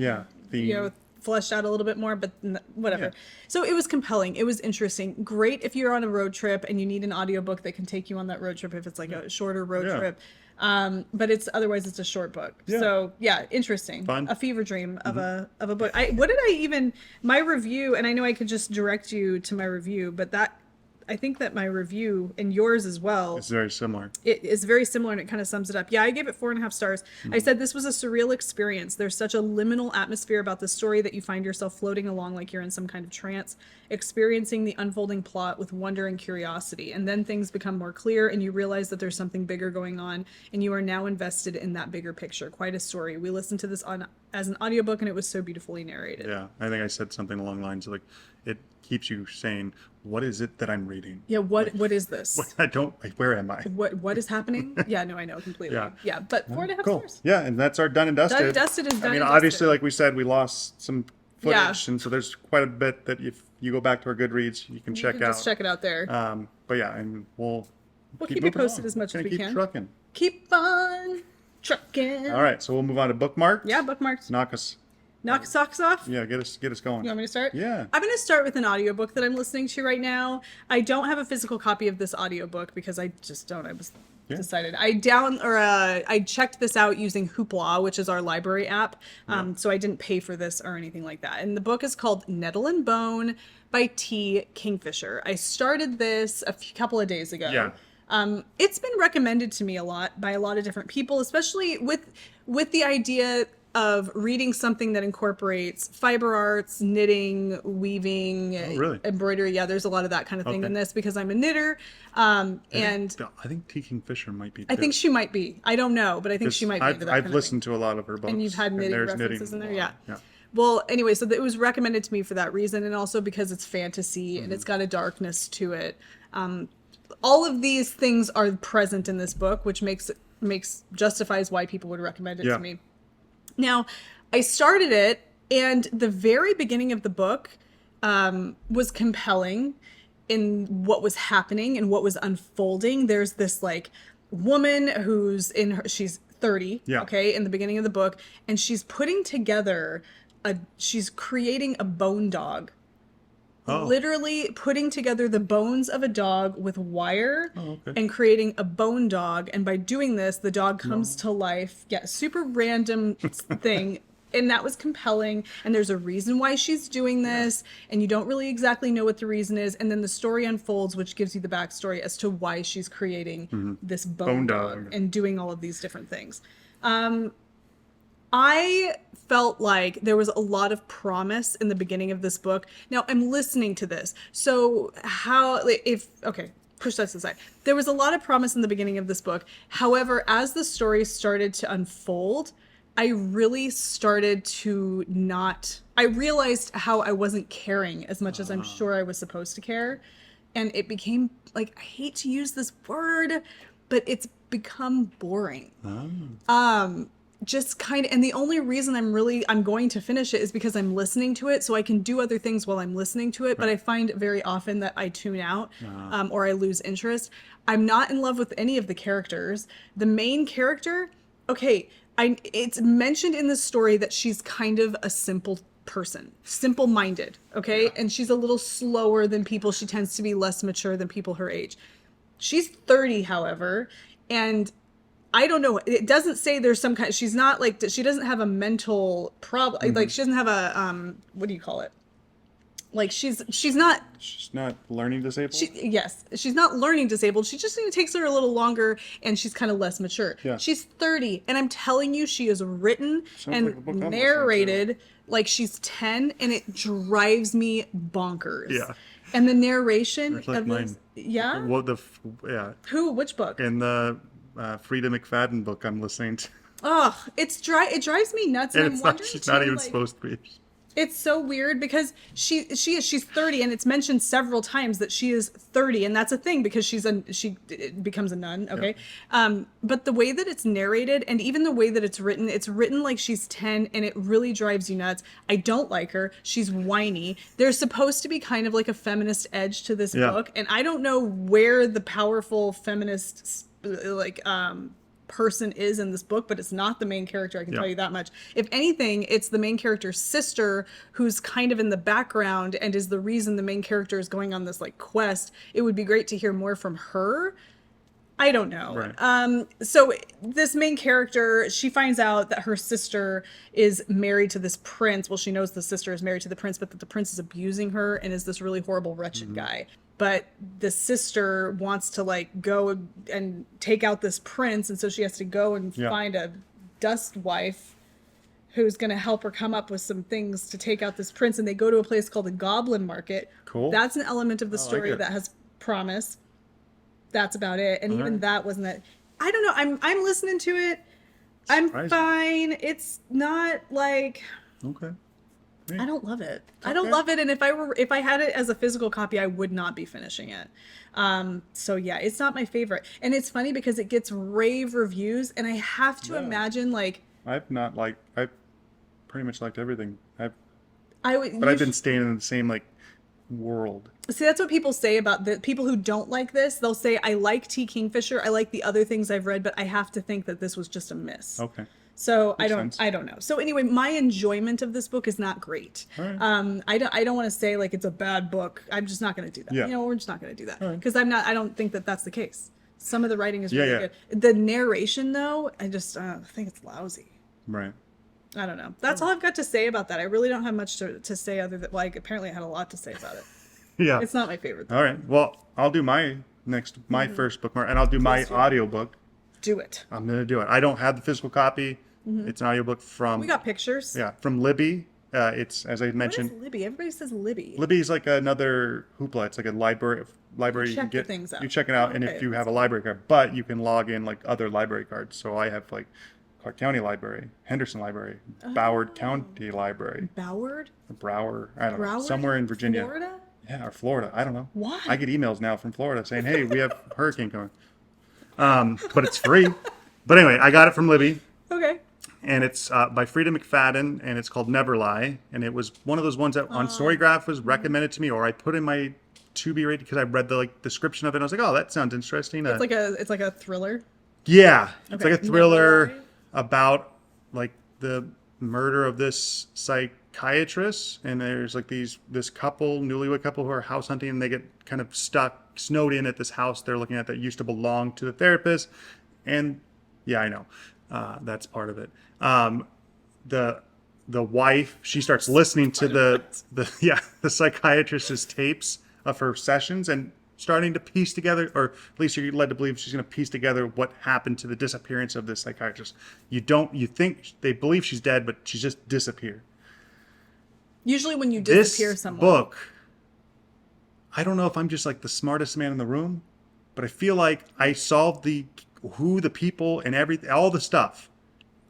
Speaker 1: fleshed out a little bit more, but whatever. Yeah. So it was compelling. It was interesting. Great if you're on a road trip and you need an audiobook that can take you on that road trip if it's like a shorter road trip. But otherwise it's a short book. Yeah. So yeah, interesting.
Speaker 2: Fun.
Speaker 1: A fever dream of a book. My review, and I know I could just direct you to my review, but I think that my review and yours as well.
Speaker 2: It's very similar.
Speaker 1: It is very similar, and it kind of sums it up. Yeah, I gave it 4.5 stars. I said this was a surreal experience. There's such a liminal atmosphere about the story that you find yourself floating along like you're in some kind of trance, experiencing the unfolding plot with wonder and curiosity. And then things become more clear, and you realize that there's something bigger going on, and you are now invested in that bigger picture. Quite a story. We listened to this as an audiobook, and it was so beautifully narrated.
Speaker 2: Yeah, I think I said something along the lines of like, it keeps you saying, what is it that I'm reading?
Speaker 1: Yeah, what is this?
Speaker 2: Where am I?
Speaker 1: What is happening? Yeah, no, I know completely. Yeah, but 4.5 stars.
Speaker 2: Yeah, and that's our done and dusted.
Speaker 1: Done and dusted is done.
Speaker 2: I mean,
Speaker 1: and
Speaker 2: obviously,
Speaker 1: dusted.
Speaker 2: like we said, we lost some footage, and so there's quite a bit that if you go back to our Goodreads, you can check out.
Speaker 1: Just check it out there.
Speaker 2: But yeah, and we'll
Speaker 1: keep you posted as much as we can.
Speaker 2: Keep trucking.
Speaker 1: Keep on trucking.
Speaker 2: All right, so we'll move on to Bookmarked.
Speaker 1: Yeah, Bookmarked.
Speaker 2: Knock
Speaker 1: socks off?
Speaker 2: Yeah, get us going.
Speaker 1: You want me to start?
Speaker 2: Yeah.
Speaker 1: I'm going to start with an audiobook that I'm listening to right now. I don't have a physical copy of this audiobook because I just don't. I was decided. I checked this out using Hoopla, which is our library app. So I didn't pay for this or anything like that. And the book is called Nettle and Bone by T. Kingfisher. I started this a couple of days ago.
Speaker 2: Yeah.
Speaker 1: It's been recommended to me a lot by a lot of different people, especially with the idea of reading something that incorporates fiber arts, knitting, weaving, embroidery. Yeah, there's a lot of that kind of thing in this because I'm a knitter. And
Speaker 2: I think T. Kingfisher might be too.
Speaker 1: I think she might be. I don't know, but I think she might be into that
Speaker 2: I've listened to a lot of her books.
Speaker 1: And you've had knitting references in there? Yeah. Well, anyway, so it was recommended to me for that reason, and also because it's fantasy and it's got a darkness to it. All of these things are present in this book, which justifies why people would recommend it to me. Now, I started it, and the very beginning of the book was compelling in what was happening and what was unfolding. There's this like woman who's she's 30, okay, in the beginning of the book, and she's putting together she's creating a bone dog. Literally putting together the bones of a dog with wire and creating a bone dog. And by doing this, the dog comes to life. Yeah, super random thing. And that was compelling. And there's a reason why she's doing this. And you don't really exactly know what the reason is. And then the story unfolds, which gives you the backstory as to why she's creating this bone dog and doing all of these different things. I felt like there was a lot of promise in the beginning of this book. Now, I'm listening to this. So push that aside. There was a lot of promise in the beginning of this book. However, as the story started to unfold, I really started to I realized how I wasn't caring as much as I'm sure I was supposed to care. And it became, like, I hate to use this word, but it's become boring. Just kind of, and the only reason I'm going to finish it is because I'm listening to it, so I can do other things while I'm listening to it. But I find very often that I tune out or I lose interest. I'm not in love with any of the characters. The main character, it's mentioned in the story that she's kind of a simple person, simple-minded, and she's a little slower than people. She tends to be less mature than people her age. She's 30, however, and I don't know. It doesn't say there's some kind. She's not like, she doesn't have a mental problem. Like, she doesn't have a what do you call it? Like, she's not
Speaker 2: learning disabled.
Speaker 1: She's not learning disabled. She just takes her a little longer, and she's kind of less mature. Yeah. She's 30, and I'm telling you, she is written and narrated like she's 10, and it drives me bonkers.
Speaker 2: Yeah.
Speaker 1: And the narration
Speaker 2: It's like
Speaker 1: of
Speaker 2: mine.
Speaker 1: this, yeah.
Speaker 2: Well, yeah.
Speaker 1: Who? Which book?
Speaker 2: In the Frida McFadden book I'm listening to.
Speaker 1: Oh, it drives me nuts, and
Speaker 2: And
Speaker 1: I'm
Speaker 2: it's not,
Speaker 1: wondering
Speaker 2: she's not
Speaker 1: too,
Speaker 2: even
Speaker 1: like,
Speaker 2: supposed to be.
Speaker 1: it's so weird because she's 30, and it's mentioned several times that she is 30, and that's a thing because she becomes a nun. Okay. But the way that it's narrated, and even the way that it's written like she's 10, and it really drives you nuts. I don't like her. She's whiny. There's supposed to be kind of like a feminist edge to this book, and I don't know where the powerful feminist person is in this book, but it's not the main character. I can tell you that much. If anything, it's the main character's sister who's kind of in the background and is the reason the main character is going on this like quest. It would be great to hear more from her. I don't know.
Speaker 2: Right.
Speaker 1: So this main character, she finds out that her sister is married to this prince. Well, she knows the sister is married to the prince, but that the prince is abusing her and is this really horrible, wretched guy. But the sister wants to like go and take out this prince, and so she has to go and find a dust wife who's going to help her come up with some things to take out this prince. And they go to a place called the Goblin Market.
Speaker 2: Cool.
Speaker 1: That's an element of the story
Speaker 2: it.
Speaker 1: that has promise. That's about it. And even that wasn't that. I don't know. I'm listening to it. I'm fine. It's not like.
Speaker 2: Okay.
Speaker 1: I don't love it. I don't love it. And if I had it as a physical copy, I would not be finishing it. So yeah, it's not my favorite. And it's funny because it gets rave reviews, and I have to imagine like
Speaker 2: I've pretty much liked everything. But
Speaker 1: I've
Speaker 2: been staying in the same like world.
Speaker 1: See, that's what people say about the people who don't like this. They'll say, I like T. Kingfisher. I like the other things I've read, but I have to think that this was just a miss.
Speaker 2: Okay.
Speaker 1: So
Speaker 2: Makes sense.
Speaker 1: I don't know. So anyway, my enjoyment of this book is not great.
Speaker 2: All right.
Speaker 1: I don't want to say like it's a bad book. I'm just not going to do that.
Speaker 2: Yeah.
Speaker 1: You know, we're just not going to do that
Speaker 2: All right.
Speaker 1: because I don't think that that's the case. Some of the writing is really good. The narration though, I just think it's lousy.
Speaker 2: Right.
Speaker 1: I don't know. That's all I've got to say about that. I really don't have much to say other than like apparently I had a lot to say about it.
Speaker 2: Yeah.
Speaker 1: It's not my favorite though.
Speaker 2: All right. Well, I'll do my first bookmark, and I'll do my
Speaker 1: do it.
Speaker 2: audiobook.
Speaker 1: Do it.
Speaker 2: I'm going to do it. I don't have the physical copy. It's an audiobook from...
Speaker 1: We got pictures.
Speaker 2: Yeah, from Libby. It's, as I mentioned...
Speaker 1: What is Libby? Everybody says Libby.
Speaker 2: Libby's like another hoopla. It's like a library you can
Speaker 1: check
Speaker 2: get.
Speaker 1: the things out.
Speaker 2: You check it out, and if you have a library card, but you can log in like other library cards. So I have like Clark County Library, Henderson Library, Broward County Library.
Speaker 1: Broward?
Speaker 2: Broward, I don't know.
Speaker 1: Broward?
Speaker 2: Somewhere in Virginia.
Speaker 1: Florida?
Speaker 2: Yeah, or Florida. I don't know.
Speaker 1: Why?
Speaker 2: I get emails now from Florida saying, hey, we have a hurricane coming. But it's free. But anyway, I got it from Libby.
Speaker 1: Okay.
Speaker 2: And it's by Frida McFadden, and it's called Never Lie. And it was one of those ones that on Storygraph was recommended to me, or I put in my to be read because I read the like description of it. And I was like, oh, that sounds interesting.
Speaker 1: It's like a thriller.
Speaker 2: Yeah, it's
Speaker 1: Okay.
Speaker 2: like a thriller
Speaker 1: Never Lie?
Speaker 2: about like the murder of this psychiatrist, and there's like this couple, newlywed couple, who are house hunting, and they get kind of snowed in at this house they're looking at that used to belong to the therapist. And yeah, I know that's part of it. The wife, she starts listening to the psychiatrist's tapes of her sessions and starting to piece together, or at least you're led to believe she's going to piece together what happened to the disappearance of this psychiatrist. You think they believe she's dead, but she's just disappeared.
Speaker 1: Usually when you disappear
Speaker 2: This
Speaker 1: someone.
Speaker 2: book, I don't know if I'm just like the smartest man in the room, but I feel like I solved the people and everything, all the stuff.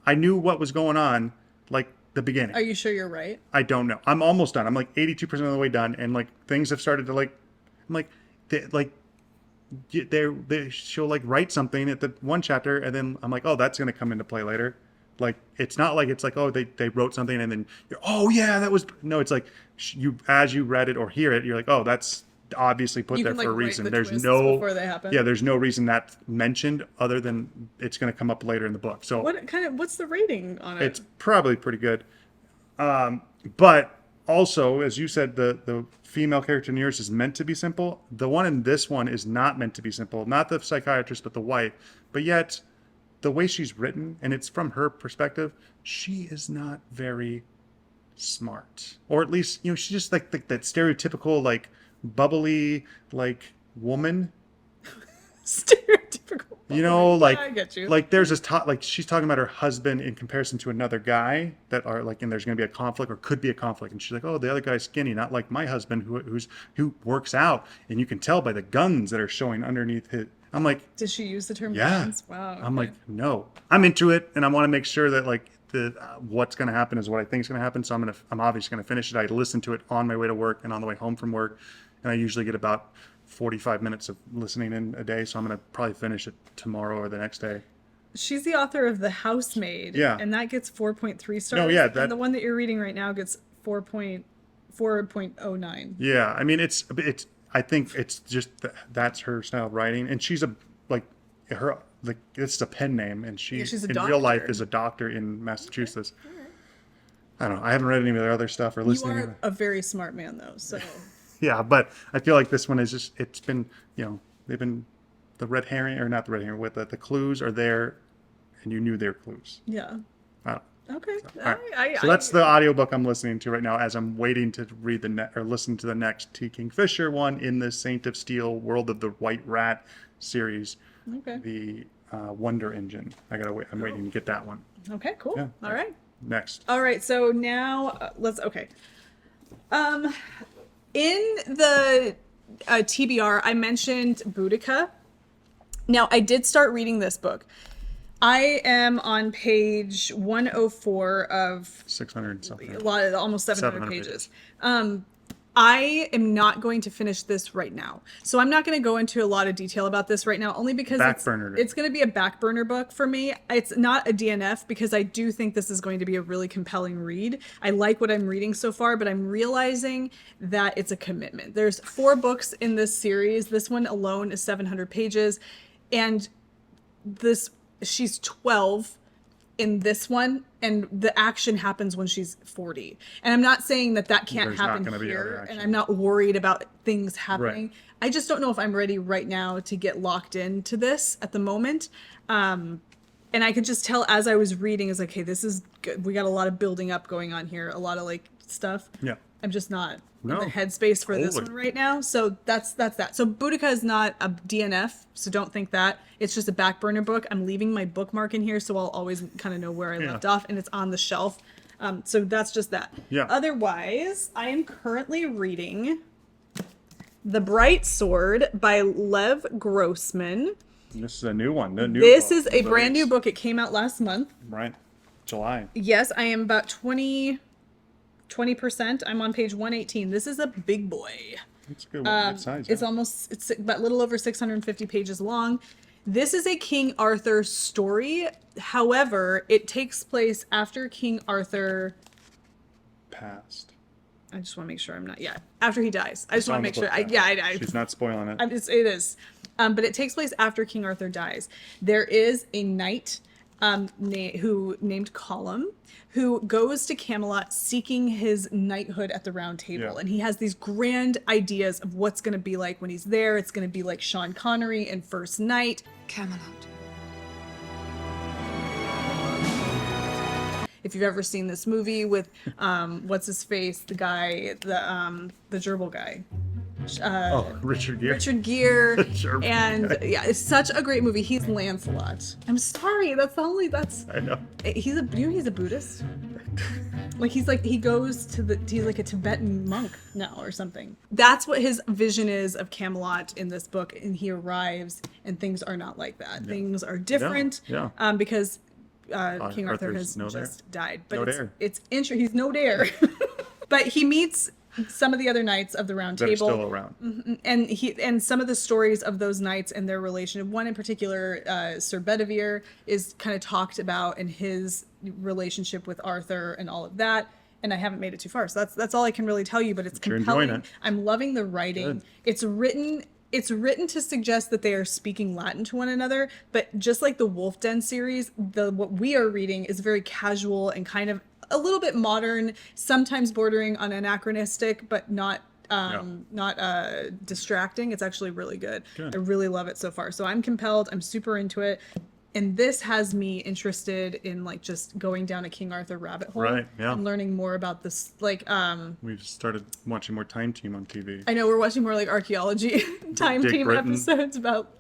Speaker 2: I knew what was going on, like the beginning.
Speaker 1: Are you sure you're right?
Speaker 2: I don't know. I'm almost done. I'm like 82% of the way done, and like things have started to like. I'm like, she'll like write something at the one chapter, and then I'm like, oh, that's gonna come into play later. Like it's not like it's like, oh, they wrote something and then you're, oh yeah, that was no. It's like as you read it or hear it, you're like, oh, that's obviously put there for a reason. There's no
Speaker 1: before they happen.
Speaker 2: Yeah, there's no reason that's mentioned other than it's going to come up later in the book. So
Speaker 1: what's the rating on it?
Speaker 2: it's probably pretty good. But also, as you said, the female character in yours is meant to be simple. The one in this one is not meant to be simple. Not the psychiatrist, but the wife. But yet, the way she's written, and it's from her perspective, she is not very smart. Or at least, she's just like that stereotypical, like, bubbly, like, woman.
Speaker 1: Stereotypical.
Speaker 2: You know, like,
Speaker 1: I get you.
Speaker 2: like there's this like she's talking about her husband in comparison to another guy that are like, and there's going to be a conflict or could be a conflict, and she's like, oh, the other guy's skinny, not like my husband who works out, and you can tell by the guns that are showing underneath his. I'm like,
Speaker 1: Did she use the term
Speaker 2: yeah.
Speaker 1: guns? Wow.
Speaker 2: I'm
Speaker 1: okay.
Speaker 2: like, no, I'm into it, and I want to make sure that like the what's going to happen is what I think is going to happen. So I'm obviously going to finish it. I listen to it on my way to work and on the way home from work, and I usually get about 45 minutes of listening in a day, so I'm going to probably finish it tomorrow or the next day.
Speaker 1: She's the author of The Housemaid.
Speaker 2: Yeah.
Speaker 1: And that gets 4.3 stars.
Speaker 2: No, yeah,
Speaker 1: And the one that you're reading right now gets 4.09.
Speaker 2: Yeah, I mean, it's I think it's just that's her style of writing, and she's her like this is a pen name, and she's
Speaker 1: she's a
Speaker 2: in real life
Speaker 1: doctor.
Speaker 2: is a doctor in Massachusetts. I don't know. I haven't read any of their other stuff or
Speaker 1: You
Speaker 2: listening.
Speaker 1: are a very smart man, though. So
Speaker 2: Yeah, but I feel like this one is just, it's been, they've been, the red herring, or not the red herring, with the clues are there, and you knew they're clues.
Speaker 1: yeah.
Speaker 2: Wow.
Speaker 1: Okay.
Speaker 2: All right. So that's the audiobook I'm listening to right now as I'm waiting to read or listen to the next T. Kingfisher one in the Saint of Steel World of the White Rat series,
Speaker 1: Okay.
Speaker 2: the Wonder Engine. I'm waiting to get that one.
Speaker 1: Okay, cool.
Speaker 2: Yeah.
Speaker 1: All right.
Speaker 2: Next.
Speaker 1: All right. So now okay. In the TBR, I mentioned Boudica. Now, I did start reading this book. I am on page 104 of
Speaker 2: 600 something.
Speaker 1: almost 700
Speaker 2: 700
Speaker 1: pages. I am not going to finish this right now. So I'm not going to go into a lot of detail about this right now, only because it's going to be a back burner book for me. It's not a DNF because I do think this is going to be a really compelling read. I like what I'm reading so far, but I'm realizing that it's a commitment. There's 4 books in this series. This one alone is 700 pages. And she's 12 in this one, and the action happens when she's 40. And I'm not saying that can't
Speaker 2: There's not
Speaker 1: happen
Speaker 2: gonna be other
Speaker 1: here,
Speaker 2: action.
Speaker 1: and I'm not worried about things happening.
Speaker 2: Right.
Speaker 1: I just don't know if I'm ready right now to get locked into this at the moment. And I could just tell as I was reading, is like, hey, this is good. We got a lot of building up going on here, a lot of like stuff.
Speaker 2: Yeah.
Speaker 1: I'm just not
Speaker 2: No,
Speaker 1: in the headspace for this
Speaker 2: totally.
Speaker 1: one right now. So that's that. So Boudica is not a DNF, so don't think that. It's just a back burner book. I'm leaving my bookmark in here, so I'll always kind of know where I left off, and it's on the shelf. So that's just that.
Speaker 2: Yeah.
Speaker 1: Otherwise, I am currently reading The Bright Sword by Lev Grossman.
Speaker 2: This is a new one.
Speaker 1: This is a brand new book. It came out last month.
Speaker 2: Right. July.
Speaker 1: Yes, I am about 20%. I'm on page 118. This is a big boy.
Speaker 2: It's a good one. Good size.
Speaker 1: It's about a little over 650 pages long. This is a King Arthur story. However, it takes place after King Arthur.
Speaker 2: Past.
Speaker 1: I just want to make sure I'm not. Yeah, after he dies. I just want to make sure.
Speaker 2: She's not spoiling it.
Speaker 1: It is. But it takes place after King Arthur dies. There is a knight named Colum, who goes to Camelot seeking his knighthood at the Round Table.
Speaker 2: Yeah.
Speaker 1: And he has these grand ideas of what's going to be like when he's there. It's going to be like Sean Connery in First Knight.
Speaker 4: Camelot.
Speaker 1: If you've ever seen this movie with, what's his face, the guy, the gerbil guy.
Speaker 2: Richard Gere.
Speaker 1: Richard Gere.
Speaker 2: Gerbil
Speaker 1: and
Speaker 2: guy.
Speaker 1: yeah, it's such a great movie. He's Lancelot. I'm sorry, that's
Speaker 2: I know.
Speaker 1: he's a Buddhist. He's like a Tibetan monk now or something. That's what his vision is of Camelot in this book, and he arrives and things are not like that.
Speaker 2: Yeah.
Speaker 1: Things are different.
Speaker 2: Yeah.
Speaker 1: Because King Arthur
Speaker 2: Arthur's
Speaker 1: has
Speaker 2: no
Speaker 1: just
Speaker 2: dare.
Speaker 1: died. But
Speaker 2: No
Speaker 1: it's
Speaker 2: dare.
Speaker 1: he's no dare. But he meets some of the other knights of the Round
Speaker 2: That are
Speaker 1: Table.
Speaker 2: still around.
Speaker 1: And some of the stories of those knights and their relation. One in particular, Sir Bedivere, is kind of talked about in his relationship with Arthur and all of that. And I haven't made it too far, so that's all I can really tell you. But it's
Speaker 2: You're
Speaker 1: compelling.
Speaker 2: enjoying it.
Speaker 1: I'm loving the writing.
Speaker 2: Good.
Speaker 1: It's written to suggest that they are speaking Latin to one another, but just like the Wolf Den series, what we are reading is very casual and kind of a little bit modern, sometimes bordering on anachronistic, but not distracting. It's actually really good.
Speaker 2: Good.
Speaker 1: I really love it so far. So I'm compelled. I'm super into it. And this has me interested in like just going down a King Arthur rabbit hole.
Speaker 2: Right, yeah.
Speaker 1: And learning more about this. Like,
Speaker 2: We've started watching more Time Team on TV.
Speaker 1: I know we're watching more like archaeology time
Speaker 2: Dick
Speaker 1: team
Speaker 2: Britton.
Speaker 1: episodes about,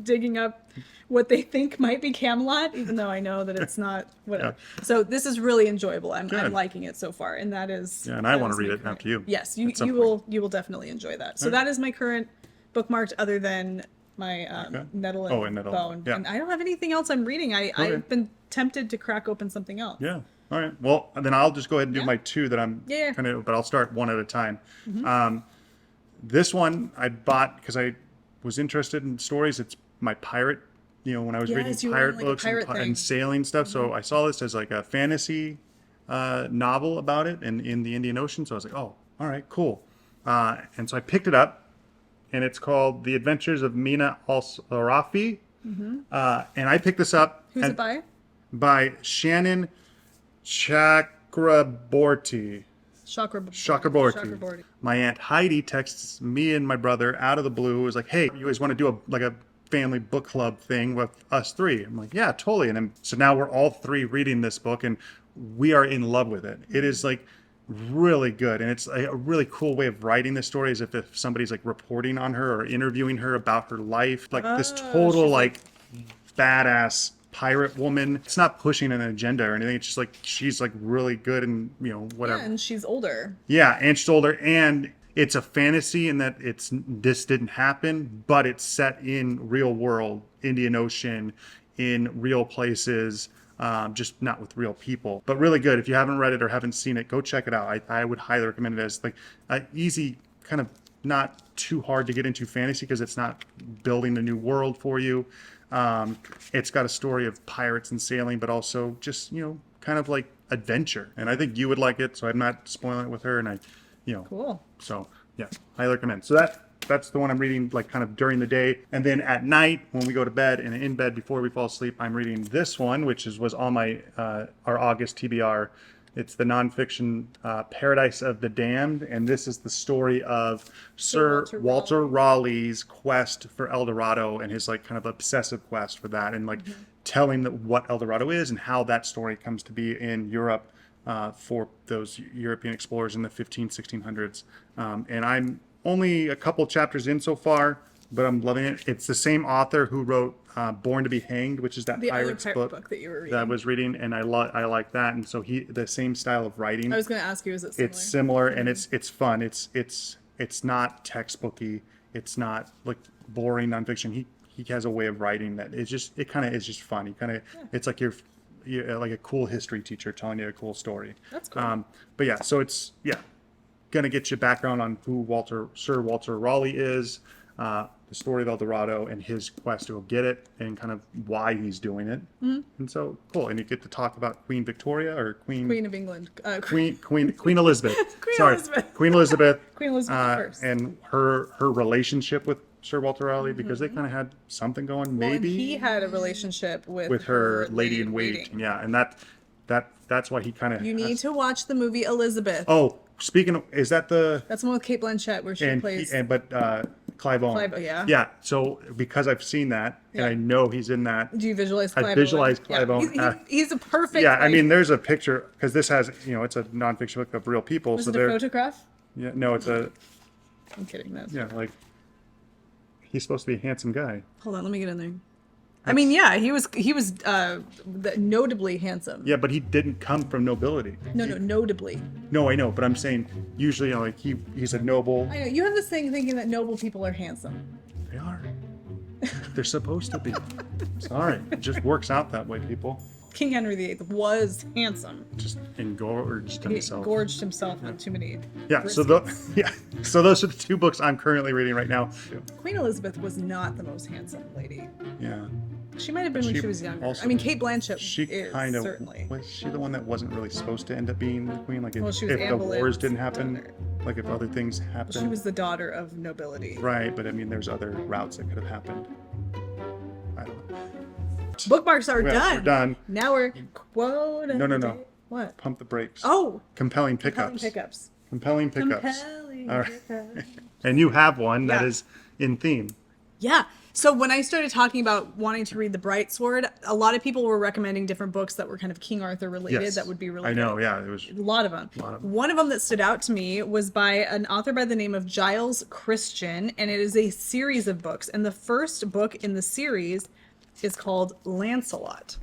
Speaker 1: digging up what they think might be Camelot, even though I know that it's not, whatever.
Speaker 2: Yeah.
Speaker 1: So this is really enjoyable. I'm
Speaker 2: Good.
Speaker 1: liking it so far. And that is.
Speaker 2: Yeah, and I
Speaker 1: that
Speaker 2: want
Speaker 1: is
Speaker 2: to read
Speaker 1: my
Speaker 2: it
Speaker 1: current-
Speaker 2: after you.
Speaker 1: Yes,
Speaker 2: at some
Speaker 1: you will definitely enjoy that. So
Speaker 2: Alright.
Speaker 1: that is my current bookmarked other than my
Speaker 2: Okay.
Speaker 1: Nettle and
Speaker 2: Oh, and Nettle and
Speaker 1: Bone.
Speaker 2: Bone, yeah.
Speaker 1: And I don't have anything else I'm reading. I've been tempted to crack open something else.
Speaker 2: Yeah. All right. Well, then I'll just go ahead and do
Speaker 1: Yeah.
Speaker 2: my two that I'm
Speaker 1: Yeah.
Speaker 2: kind of, but I'll start one at a time.
Speaker 1: Mm-hmm.
Speaker 2: This one I bought because I was interested in stories. It's my pirate, when I was
Speaker 1: Yes,
Speaker 2: reading
Speaker 1: you were
Speaker 2: pirate
Speaker 1: on, like, a
Speaker 2: books
Speaker 1: pirate
Speaker 2: and
Speaker 1: thing.
Speaker 2: sailing stuff. So I saw this as like a fantasy novel about it and in the Indian Ocean. So I was like, oh, all right, cool. And so I picked it up, and it's called The Adventures of Mina al-Sarafi. And I picked this up.
Speaker 1: Who's it by?
Speaker 2: By Shannon Chakraborty.
Speaker 1: Chakraborty.
Speaker 2: My Aunt Heidi texts me and my brother out of the blue. Was like, hey, you guys want to do a family book club thing with us three? I'm like, yeah, totally. And so now we're all three reading this book, and we are in love with it. It is like really good, and it's a really cool way of writing this story, as if somebody's like reporting on her or interviewing her about her life, like this total like badass pirate woman. It's not pushing an agenda or anything. It's just like she's like really good and whatever.
Speaker 1: Yeah, and she's older.
Speaker 2: Yeah, and she's older, and it's a fantasy in that this didn't happen, but it's set in real world, Indian Ocean, in real places, just not with real people. But really good. If you haven't read it or haven't seen it, go check it out. I would highly recommend it as like an easy, kind of not too hard to get into fantasy because it's not building a new world for you. It's got a story of pirates and sailing, but also just, kind of like adventure. And I think you would like it, so I'm not spoiling it with her. And
Speaker 1: Cool.
Speaker 2: So yeah, highly recommend. So that's the one I'm reading like kind of during the day. And then at night when we go to bed and in bed before we fall asleep, I'm reading this one, which was on my our August TBR. It's the nonfiction Paradise of the Damned, and this is the story of Sir Walter Raleigh's quest for El Dorado and his like kind of obsessive quest for that, and like telling what El Dorado is and how that story comes to be in Europe for those European explorers in the 1600s. And I'm only a couple chapters in so far, but I'm loving it. It's the same author who wrote Born to be Hanged, which is that
Speaker 1: The other
Speaker 2: pirates
Speaker 1: pirate book that you were reading.
Speaker 2: that I was reading, and I like that. And so the same style of writing.
Speaker 1: I was going to ask you, is it similar?
Speaker 2: It's similar, and it's fun. It's not textbooky. It's not like boring nonfiction. He has a way of writing that it kind of is just fun. It's like you're like a cool history teacher telling you a cool story.
Speaker 1: That's cool.
Speaker 2: But yeah, so it's gonna get you background on who Sir Walter Raleigh is, the story of El Dorado and his quest to go get it, and kind of why he's doing it. And so cool, and you get to talk about Queen Victoria or
Speaker 1: Queen of England.
Speaker 2: Queen Elizabeth. Queen Elizabeth.
Speaker 1: Queen Elizabeth first.
Speaker 2: And her relationship with Sir Walter Raleigh, because they kind of had something going,
Speaker 1: Well,
Speaker 2: maybe
Speaker 1: and he had a relationship with
Speaker 2: her lady in waiting. Yeah, and that's why he kind of.
Speaker 1: You need to watch the movie Elizabeth.
Speaker 2: Oh, speaking of, is that the
Speaker 1: That's the one with Kate Blanchett where she plays.
Speaker 2: Clive Owen.
Speaker 1: Clive, yeah.
Speaker 2: Yeah. So because I've seen that and I know he's in that.
Speaker 1: Do you visualize Clive
Speaker 2: I visualize
Speaker 1: Owen?
Speaker 2: Clive Owen.
Speaker 1: He's a perfect.
Speaker 2: Yeah, I mean, there's a picture because this has, it's a nonfiction book of real people.
Speaker 1: Was
Speaker 2: so
Speaker 1: it a
Speaker 2: they're.
Speaker 1: photograph?
Speaker 2: Yeah, no, it's a.
Speaker 1: I'm kidding.
Speaker 2: Yeah, like he's supposed to be a handsome guy.
Speaker 1: Hold on, let me get in there. I mean, yeah, he was notably handsome.
Speaker 2: Yeah, but he didn't come from nobility.
Speaker 1: No, notably.
Speaker 2: No, I know, but I'm saying usually, like he's a noble.
Speaker 1: I know you have this thing thinking that noble people are handsome.
Speaker 2: They are. They're supposed to be. Sorry, it just works out that way, people.
Speaker 1: King Henry VIII was handsome.
Speaker 2: Just engorged
Speaker 1: He
Speaker 2: himself.
Speaker 1: gorged himself on too many.
Speaker 2: Yeah. So
Speaker 1: briskets.
Speaker 2: So those are the two books I'm currently reading right now.
Speaker 1: Queen Elizabeth was not the most handsome lady.
Speaker 2: Yeah.
Speaker 1: She might have been when she was younger.
Speaker 2: also-
Speaker 1: I mean, Kate Blanchett
Speaker 2: She
Speaker 1: is
Speaker 2: kind of
Speaker 1: certainly.
Speaker 2: was she the one that wasn't really supposed to end up being the queen? Like if,
Speaker 1: Well, she was
Speaker 2: if the
Speaker 1: Anne
Speaker 2: wars
Speaker 1: Boleyn's
Speaker 2: didn't happen,
Speaker 1: daughter.
Speaker 2: like if other things happened.
Speaker 1: She was the daughter of nobility.
Speaker 2: Right, but I mean, there's other routes that could have happened. I don't know.
Speaker 1: Bookmarks are
Speaker 2: Yeah,
Speaker 1: done.
Speaker 2: we're done.
Speaker 1: Now we're quote. of
Speaker 2: No.
Speaker 1: the day. What?
Speaker 2: Pump the brakes.
Speaker 1: Oh,
Speaker 2: Compelling
Speaker 1: compelling
Speaker 2: pickups.
Speaker 1: pickups.
Speaker 2: Compelling pickups.
Speaker 1: Compelling
Speaker 2: All right.
Speaker 1: pickups.
Speaker 2: And you have one that
Speaker 1: Yeah.
Speaker 2: is in theme.
Speaker 1: Yeah. So when I started talking about wanting to read The Bright Sword, a lot of people were recommending different books that were kind of King Arthur related
Speaker 2: Yes.
Speaker 1: that would be really
Speaker 2: I know,
Speaker 1: good.
Speaker 2: yeah. It was
Speaker 1: A lot of them.
Speaker 2: lot of them.
Speaker 1: One of them that stood out to me was by an author by the name of Giles Christian, and it is a series of books. And the first book in the series is called Lancelot.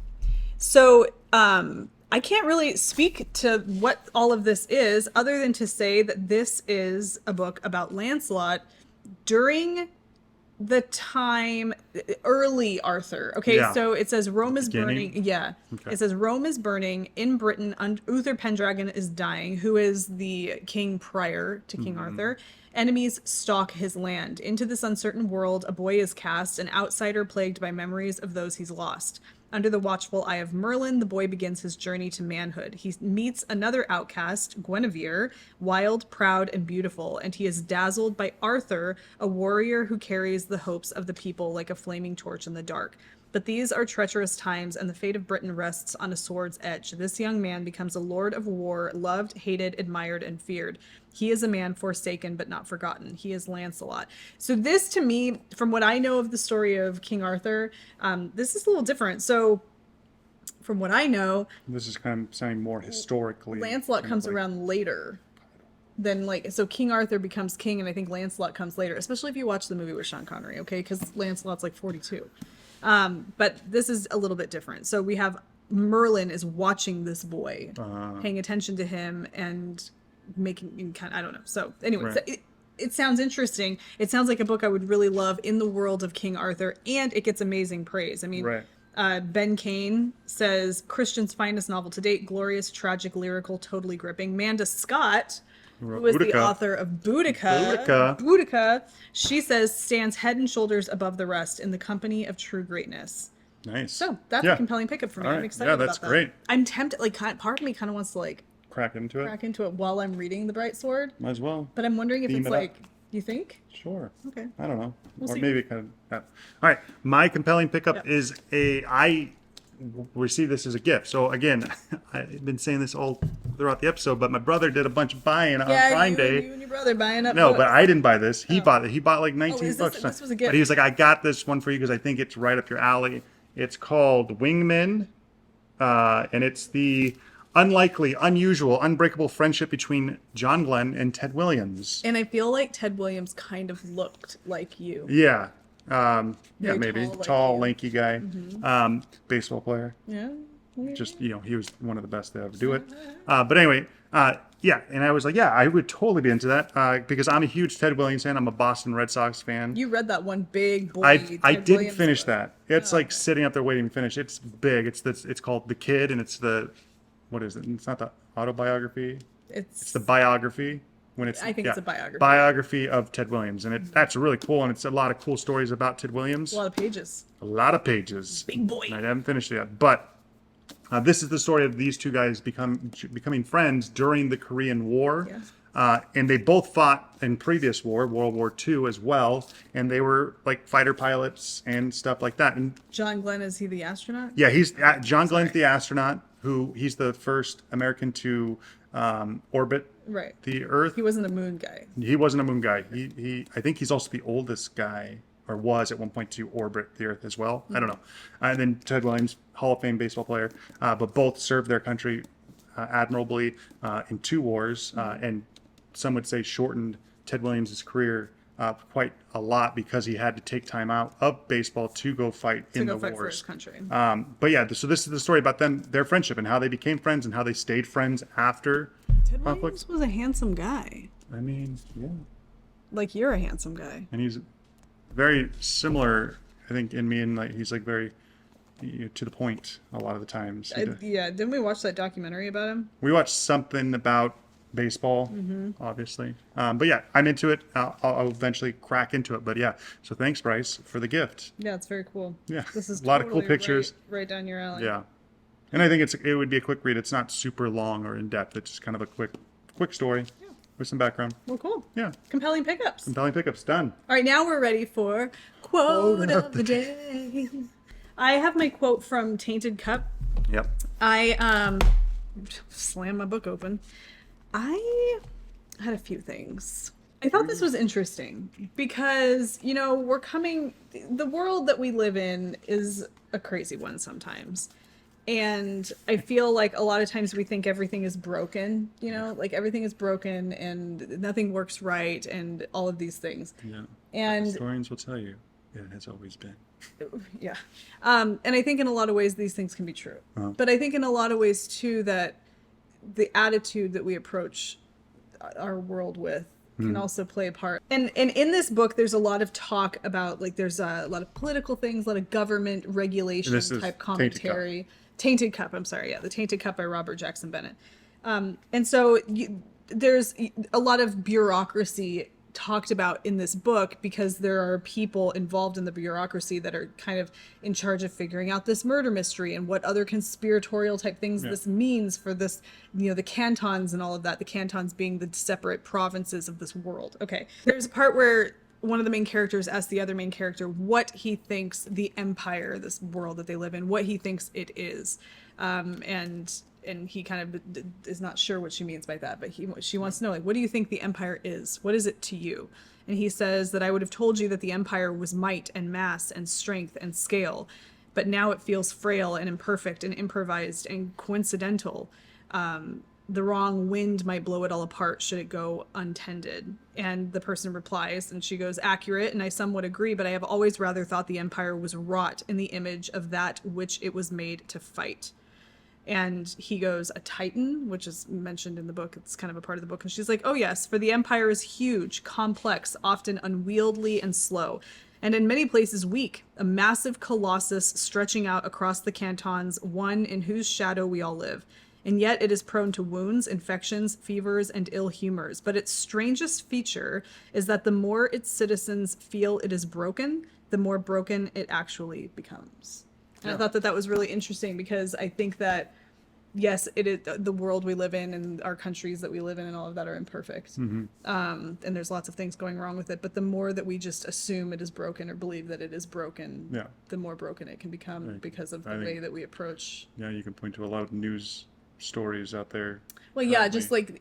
Speaker 1: So I can't really speak to what all of this is other than to say that this is a book about Lancelot during the time early Arthur. Okay,
Speaker 2: Yeah.
Speaker 1: so it says Rome is
Speaker 2: Beginning?
Speaker 1: burning. Yeah.
Speaker 2: Okay.
Speaker 1: It says Rome is burning in Britain. Uther Pendragon is dying, who is the king prior to King Arthur. Enemies stalk his land. Into this uncertain world, a boy is cast, an outsider plagued by memories of those he's lost. Under the watchful eye of Merlin, the boy begins his journey to manhood. He meets another outcast, Guinevere, wild, proud, and beautiful, and he is dazzled by Arthur, a warrior who carries the hopes of the people like a flaming torch in the dark. But these are treacherous times, and the fate of Britain rests on a sword's edge. This young man becomes a lord of war, loved, hated, admired, and feared. He is a man forsaken but not forgotten. He is Lancelot. So this, to me, from what I know of the story of King Arthur, this is a little different. So from what I know,
Speaker 2: This is kind of sounding more historically.
Speaker 1: Lancelot
Speaker 2: kind of
Speaker 1: comes
Speaker 2: like-
Speaker 1: around later than so King Arthur becomes king, and I think Lancelot comes later, especially if you watch the movie with Sean Connery, okay? Because Lancelot's like 42. But this is a little bit different. So we have Merlin is watching this boy, paying attention to him and making kind of, I don't know. So anyway,
Speaker 2: Right.
Speaker 1: it sounds interesting. It sounds like a book I would really love in the world of King Arthur, and it gets amazing praise. I mean,
Speaker 2: Right.
Speaker 1: Ben Kane says Christian's finest novel to date, glorious, tragic, lyrical, totally gripping. Manda Scott, who is the
Speaker 2: Boudica.
Speaker 1: author of Boudica, she says stands head and shoulders above the rest in the company of true greatness.
Speaker 2: Nice.
Speaker 1: So that's
Speaker 2: Yeah.
Speaker 1: a compelling pickup for me.
Speaker 2: All
Speaker 1: I'm
Speaker 2: right.
Speaker 1: excited
Speaker 2: Yeah, that's
Speaker 1: about that.
Speaker 2: great.
Speaker 1: I'm tempted, part of me kind of wants to
Speaker 2: Crack into it.
Speaker 1: crack into it while I'm reading The Bright Sword,
Speaker 2: Might as well.
Speaker 1: but I'm wondering if
Speaker 2: Theme
Speaker 1: it's
Speaker 2: it up.
Speaker 1: like, you think?
Speaker 2: Sure.
Speaker 1: Okay.
Speaker 2: I don't know.
Speaker 1: We'll
Speaker 2: or
Speaker 1: see.
Speaker 2: maybe it kind of. Yeah. All right. My compelling pickup
Speaker 1: Yep.
Speaker 2: is I received this as a gift. So again, I've been saying this all throughout the episode, but my brother did a bunch of buying on Prime Day.
Speaker 1: You and your brother buying up
Speaker 2: No,
Speaker 1: books.
Speaker 2: but I didn't buy this. He bought it. He bought like 19
Speaker 1: is
Speaker 2: bucks.
Speaker 1: this was a gift?
Speaker 2: But he was like, I got this one for you because I think it's right up your alley. It's called Wingmen, and it's the unlikely, unusual, unbreakable friendship between John Glenn and Ted Williams.
Speaker 1: And I feel like Ted Williams kind of looked like you.
Speaker 2: Yeah.
Speaker 1: Very
Speaker 2: Maybe.
Speaker 1: tall, like
Speaker 2: Tall,
Speaker 1: you.
Speaker 2: lanky guy. Baseball player.
Speaker 1: Yeah.
Speaker 2: Just, he was one of the best to ever do it. But anyway, yeah. And I was like, yeah, I would totally be into that because I'm a huge Ted Williams fan. I'm a Boston Red Sox fan.
Speaker 1: You read that one big boy.
Speaker 2: I
Speaker 1: Ted
Speaker 2: didn't
Speaker 1: Williams
Speaker 2: finish
Speaker 1: book.
Speaker 2: that. It's like sitting up there waiting to finish. It's big. It's called The Kid, and it's what is it? It's not the autobiography. It's the biography.
Speaker 1: I think it's a biography.
Speaker 2: Biography of Ted Williams, and that's really cool. And it's a lot of cool stories about Ted Williams.
Speaker 1: A lot of pages.
Speaker 2: A lot of pages.
Speaker 1: Big boy.
Speaker 2: And I haven't finished it yet, but this is the story of these two guys becoming friends during the Korean War.
Speaker 1: Yes.
Speaker 2: And they both fought in previous war, World War II as well, and they were like fighter pilots and stuff like that. And
Speaker 1: John Glenn, is he the astronaut?
Speaker 2: yeah, he's John Glenn's the astronaut he's the first American to orbit
Speaker 1: Right.
Speaker 2: the Earth.
Speaker 1: He wasn't a moon guy.
Speaker 2: He wasn't a moon guy. I think he's also the oldest guy, or was at one point, to orbit the Earth as well. I don't know. And then Ted Williams, Hall of Fame baseball player, but both served their country admirably in 2 wars, and some would say shortened Ted Williams' career quite a lot because he had to take time out of baseball to go fight in the
Speaker 1: fight for
Speaker 2: wars.
Speaker 1: his country.
Speaker 2: But yeah, so this is the story about their friendship, and how they became friends, and how they stayed friends after
Speaker 1: Ted
Speaker 2: conflict.
Speaker 1: Williams was a handsome guy.
Speaker 2: I mean, yeah.
Speaker 1: Like, you're a handsome guy.
Speaker 2: And he's very similar, I think, in me, and like he's like very to the point a lot of the times.
Speaker 1: Yeah, didn't we watch that documentary about him?
Speaker 2: We watched something about baseball, obviously, but yeah, I'm into it. I'll eventually crack into it. But yeah, so thanks, Bryce, for the gift.
Speaker 1: Yeah, it's very cool.
Speaker 2: Yeah,
Speaker 1: This is
Speaker 2: a lot of cool
Speaker 1: totally
Speaker 2: pictures.
Speaker 1: Right down your alley.
Speaker 2: Yeah, and I think it would be a quick read. It's not super long or in depth. It's just kind of a quick story with some background.
Speaker 1: Well, cool.
Speaker 2: Yeah,
Speaker 1: Compelling pickups.
Speaker 2: compelling pickups done.
Speaker 1: All right, now we're ready for quote of the day. I have my quote from Tainted Cup.
Speaker 2: Yep.
Speaker 1: I slammed my book open. I had a few things. I thought this was interesting because, the world that we live in is a crazy one sometimes. And I feel like a lot of times we think everything is broken, like everything is broken and nothing works right and all of these things.
Speaker 2: Yeah.
Speaker 1: And
Speaker 2: Historians will tell you it has always been.
Speaker 1: yeah. And I think in a lot of ways these things can be true. But I think in a lot of ways too that the attitude that we approach our world with can also play a part. And in this book, there's a lot of talk about, like, there's a lot of political things, a lot of government regulation type commentary. Tainted Cup, I'm sorry. Yeah, The Tainted Cup by Robert Jackson Bennett. And so there's a lot of bureaucracy talked about in this book because there are people involved in the bureaucracy that are kind of in charge of figuring out this murder mystery and what other conspiratorial type things this means for this, the cantons and all of that, the cantons being the separate provinces of this world. Okay. There's a part where one of the main characters asks the other main character what he thinks the empire, this world that they live in, what he thinks it is. And he kind of is not sure what she means by that, but she wants to know, like, what do you think the empire is? What is it to you? And he says that I would have told you that the empire was might and mass and strength and scale, but now it feels frail and imperfect and improvised and coincidental. The wrong wind might blow it all apart should it go untended. And the person replies, and she goes, accurate, and I somewhat agree, but I have always rather thought the empire was wrought in the image of that which it was made to fight. And he goes, a titan, which is mentioned in the book. It's kind of a part of the book. And she's like, oh yes, for the empire is huge, complex, often unwieldy and slow, and in many places weak, a massive colossus stretching out across the cantons, one in whose shadow we all live. And yet it is prone to wounds, infections, fevers, and ill humors. But its strangest feature is that the more its citizens feel it is broken, the more broken it actually becomes. And I thought that was really interesting because I think that, yes, it is the world we live in and our countries that we live in and all of that are imperfect. And there's lots of things going wrong with it. But the more that we just assume it is broken or believe that it is broken, the more broken it can become because of the way that we approach.
Speaker 2: Yeah, you can point to a lot of news stories out there.
Speaker 1: Well, yeah, just like,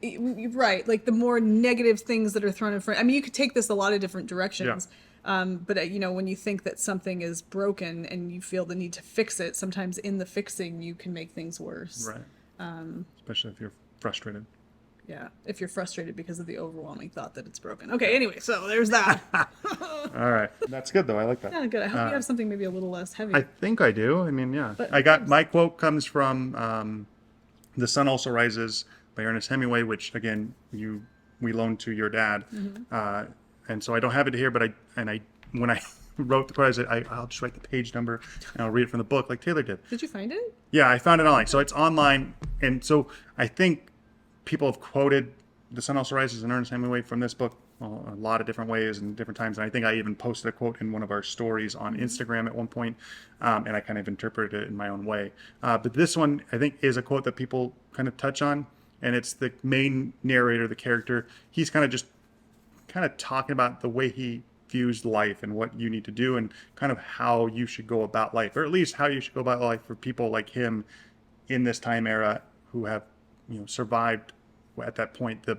Speaker 1: right, like the more negative things that are thrown in front. I mean, you could take this a lot of different directions. But when you think that something is broken and you feel the need to fix it, sometimes in the fixing you can make things worse.
Speaker 2: Right. Especially if you're frustrated.
Speaker 1: Yeah, if you're frustrated because of the overwhelming thought that it's broken. Okay, anyway, so there's that.
Speaker 2: All right. That's good, though. I like that.
Speaker 1: Yeah, good. I hope you have something maybe a little less heavy.
Speaker 2: I think I do. I mean, yeah.
Speaker 1: But
Speaker 2: my quote comes from The Sun Also Rises by Ernest Hemingway, which, again, we loaned to your dad. And so I don't have it here, but when I wrote the quote, I said, I'll just write the page number and I'll read it from the book like Taylor did.
Speaker 1: Did you find it?
Speaker 2: Yeah, I found it online. So it's online. And so I think people have quoted The Sun Also Rises and Ernest Hemingway from this book a lot of different ways and different times. And I think I even posted a quote in one of our stories on Instagram at one point, and I kind of interpreted it in my own way. But this one, I think, is a quote that people kind of touch on. And it's the main narrator, the character. He's kind of talking about the way he views life and what you need to do and kind of how you should go about life, or at least how you should go about life for people like him in this time era who have, survived at that point the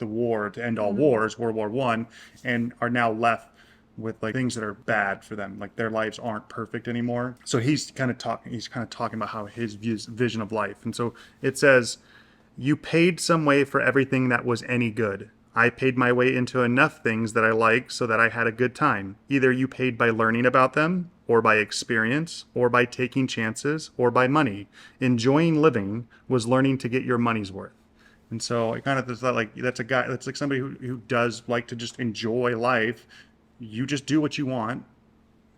Speaker 2: war to end all wars, World War I, and are now left with like things that are bad for them, like their lives aren't perfect anymore. So he's kind of talking about how his vision of life. And so it says, you paid some way for everything that was any good. I paid my way into enough things that I like so that I had a good time. Either you paid by learning about them, or by experience, or by taking chances, or by money. Enjoying living was learning to get your money's worth. And so I kind of thought, like, that's like somebody who does like to just enjoy life. You just do what you want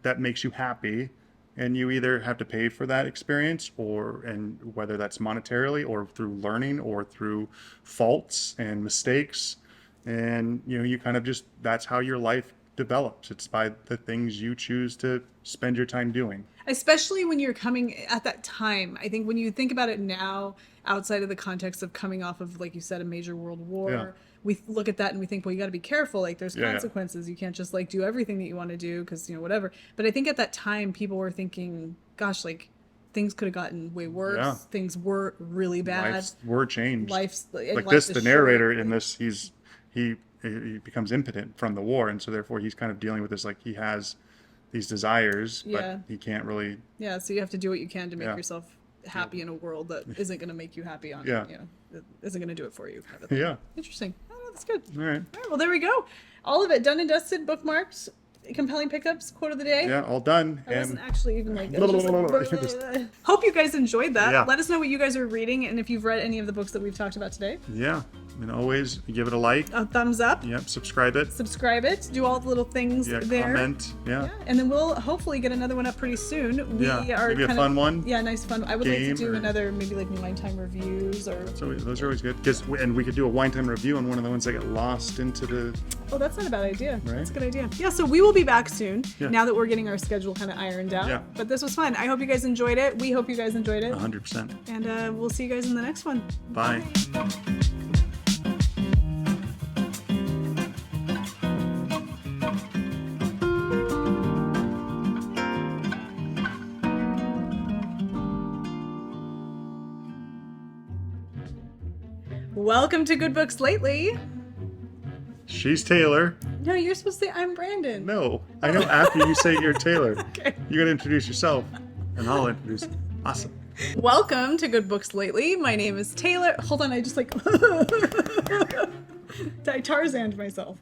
Speaker 2: that makes you happy. And you either have to pay for that experience, and whether that's monetarily or through learning or through faults and mistakes. And, you kind of just, that's how your life develops. It's by the things you choose to spend your time doing.
Speaker 1: Especially when you're coming at that time. I think when you think about it now, outside of the context of coming off of, like you said, a major world war, we look at that and we think, well, you got to be careful. Like, there's consequences. You can't just like do everything that you want to do because, whatever. But I think at that time, people were thinking, gosh, like, things could have gotten way worse. Yeah. Things were really bad.
Speaker 2: Lives were changed.
Speaker 1: Life
Speaker 2: the narrator in this, he he becomes impotent from the war, and so therefore he's kind of dealing with this, like he has these desires,
Speaker 1: Yeah.
Speaker 2: but he can't really.
Speaker 1: Yeah, so you have to do what you can to make
Speaker 2: Yeah.
Speaker 1: yourself happy in a world that isn't going to make you happy on,
Speaker 2: Yeah.
Speaker 1: that isn't going to do it for you. Kind of thing.
Speaker 2: Yeah.
Speaker 1: Interesting. Oh, that's good.
Speaker 2: All right.
Speaker 1: All right, well, there we go. All of it done and dusted, bookmarked, compelling pickups, quote of the day.
Speaker 2: Yeah, all done.
Speaker 1: I wasn't
Speaker 2: And
Speaker 1: actually even like, I was just like hope you guys enjoyed that.
Speaker 2: Yeah.
Speaker 1: Let us know what you guys are reading and if you've read any of the books that we've talked about today.
Speaker 2: yeah, and always give it a like.
Speaker 1: A thumbs up,
Speaker 2: Yep, subscribe it.
Speaker 1: subscribe it, do all the little things
Speaker 2: Yeah,
Speaker 1: there.
Speaker 2: comment. Yeah.
Speaker 1: Yeah, and then we'll hopefully get another one up pretty soon. We
Speaker 2: Yeah,
Speaker 1: are
Speaker 2: maybe a
Speaker 1: kind
Speaker 2: fun
Speaker 1: of,
Speaker 2: one.
Speaker 1: Yeah, nice fun. I would like to
Speaker 2: Game
Speaker 1: do
Speaker 2: or-
Speaker 1: another maybe like wine time reviews or.
Speaker 2: So those are always good. And we could do a wine time review on one of the ones that get lost into the.
Speaker 1: Oh, that's not a bad idea.
Speaker 2: Right?
Speaker 1: That's a good idea. Yeah, so we will be back soon.
Speaker 2: Yeah.
Speaker 1: Now that we're getting our schedule kind of ironed out.
Speaker 2: Yeah.
Speaker 1: But this was fun. I hope you guys enjoyed it. We hope you guys enjoyed it.
Speaker 2: 100%.
Speaker 1: And we'll see you guys in the next one.
Speaker 2: Bye.
Speaker 1: Welcome to Good Books Lately.
Speaker 2: She's Taylor.
Speaker 1: No, you're supposed to say I'm Brandon.
Speaker 2: No, I know after you say you're Taylor.
Speaker 1: Okay.
Speaker 2: You gotta introduce yourself, and I'll introduce. Awesome.
Speaker 1: Welcome to Good Books Lately. My name is Taylor. Hold on, I just like I Tarzaned myself.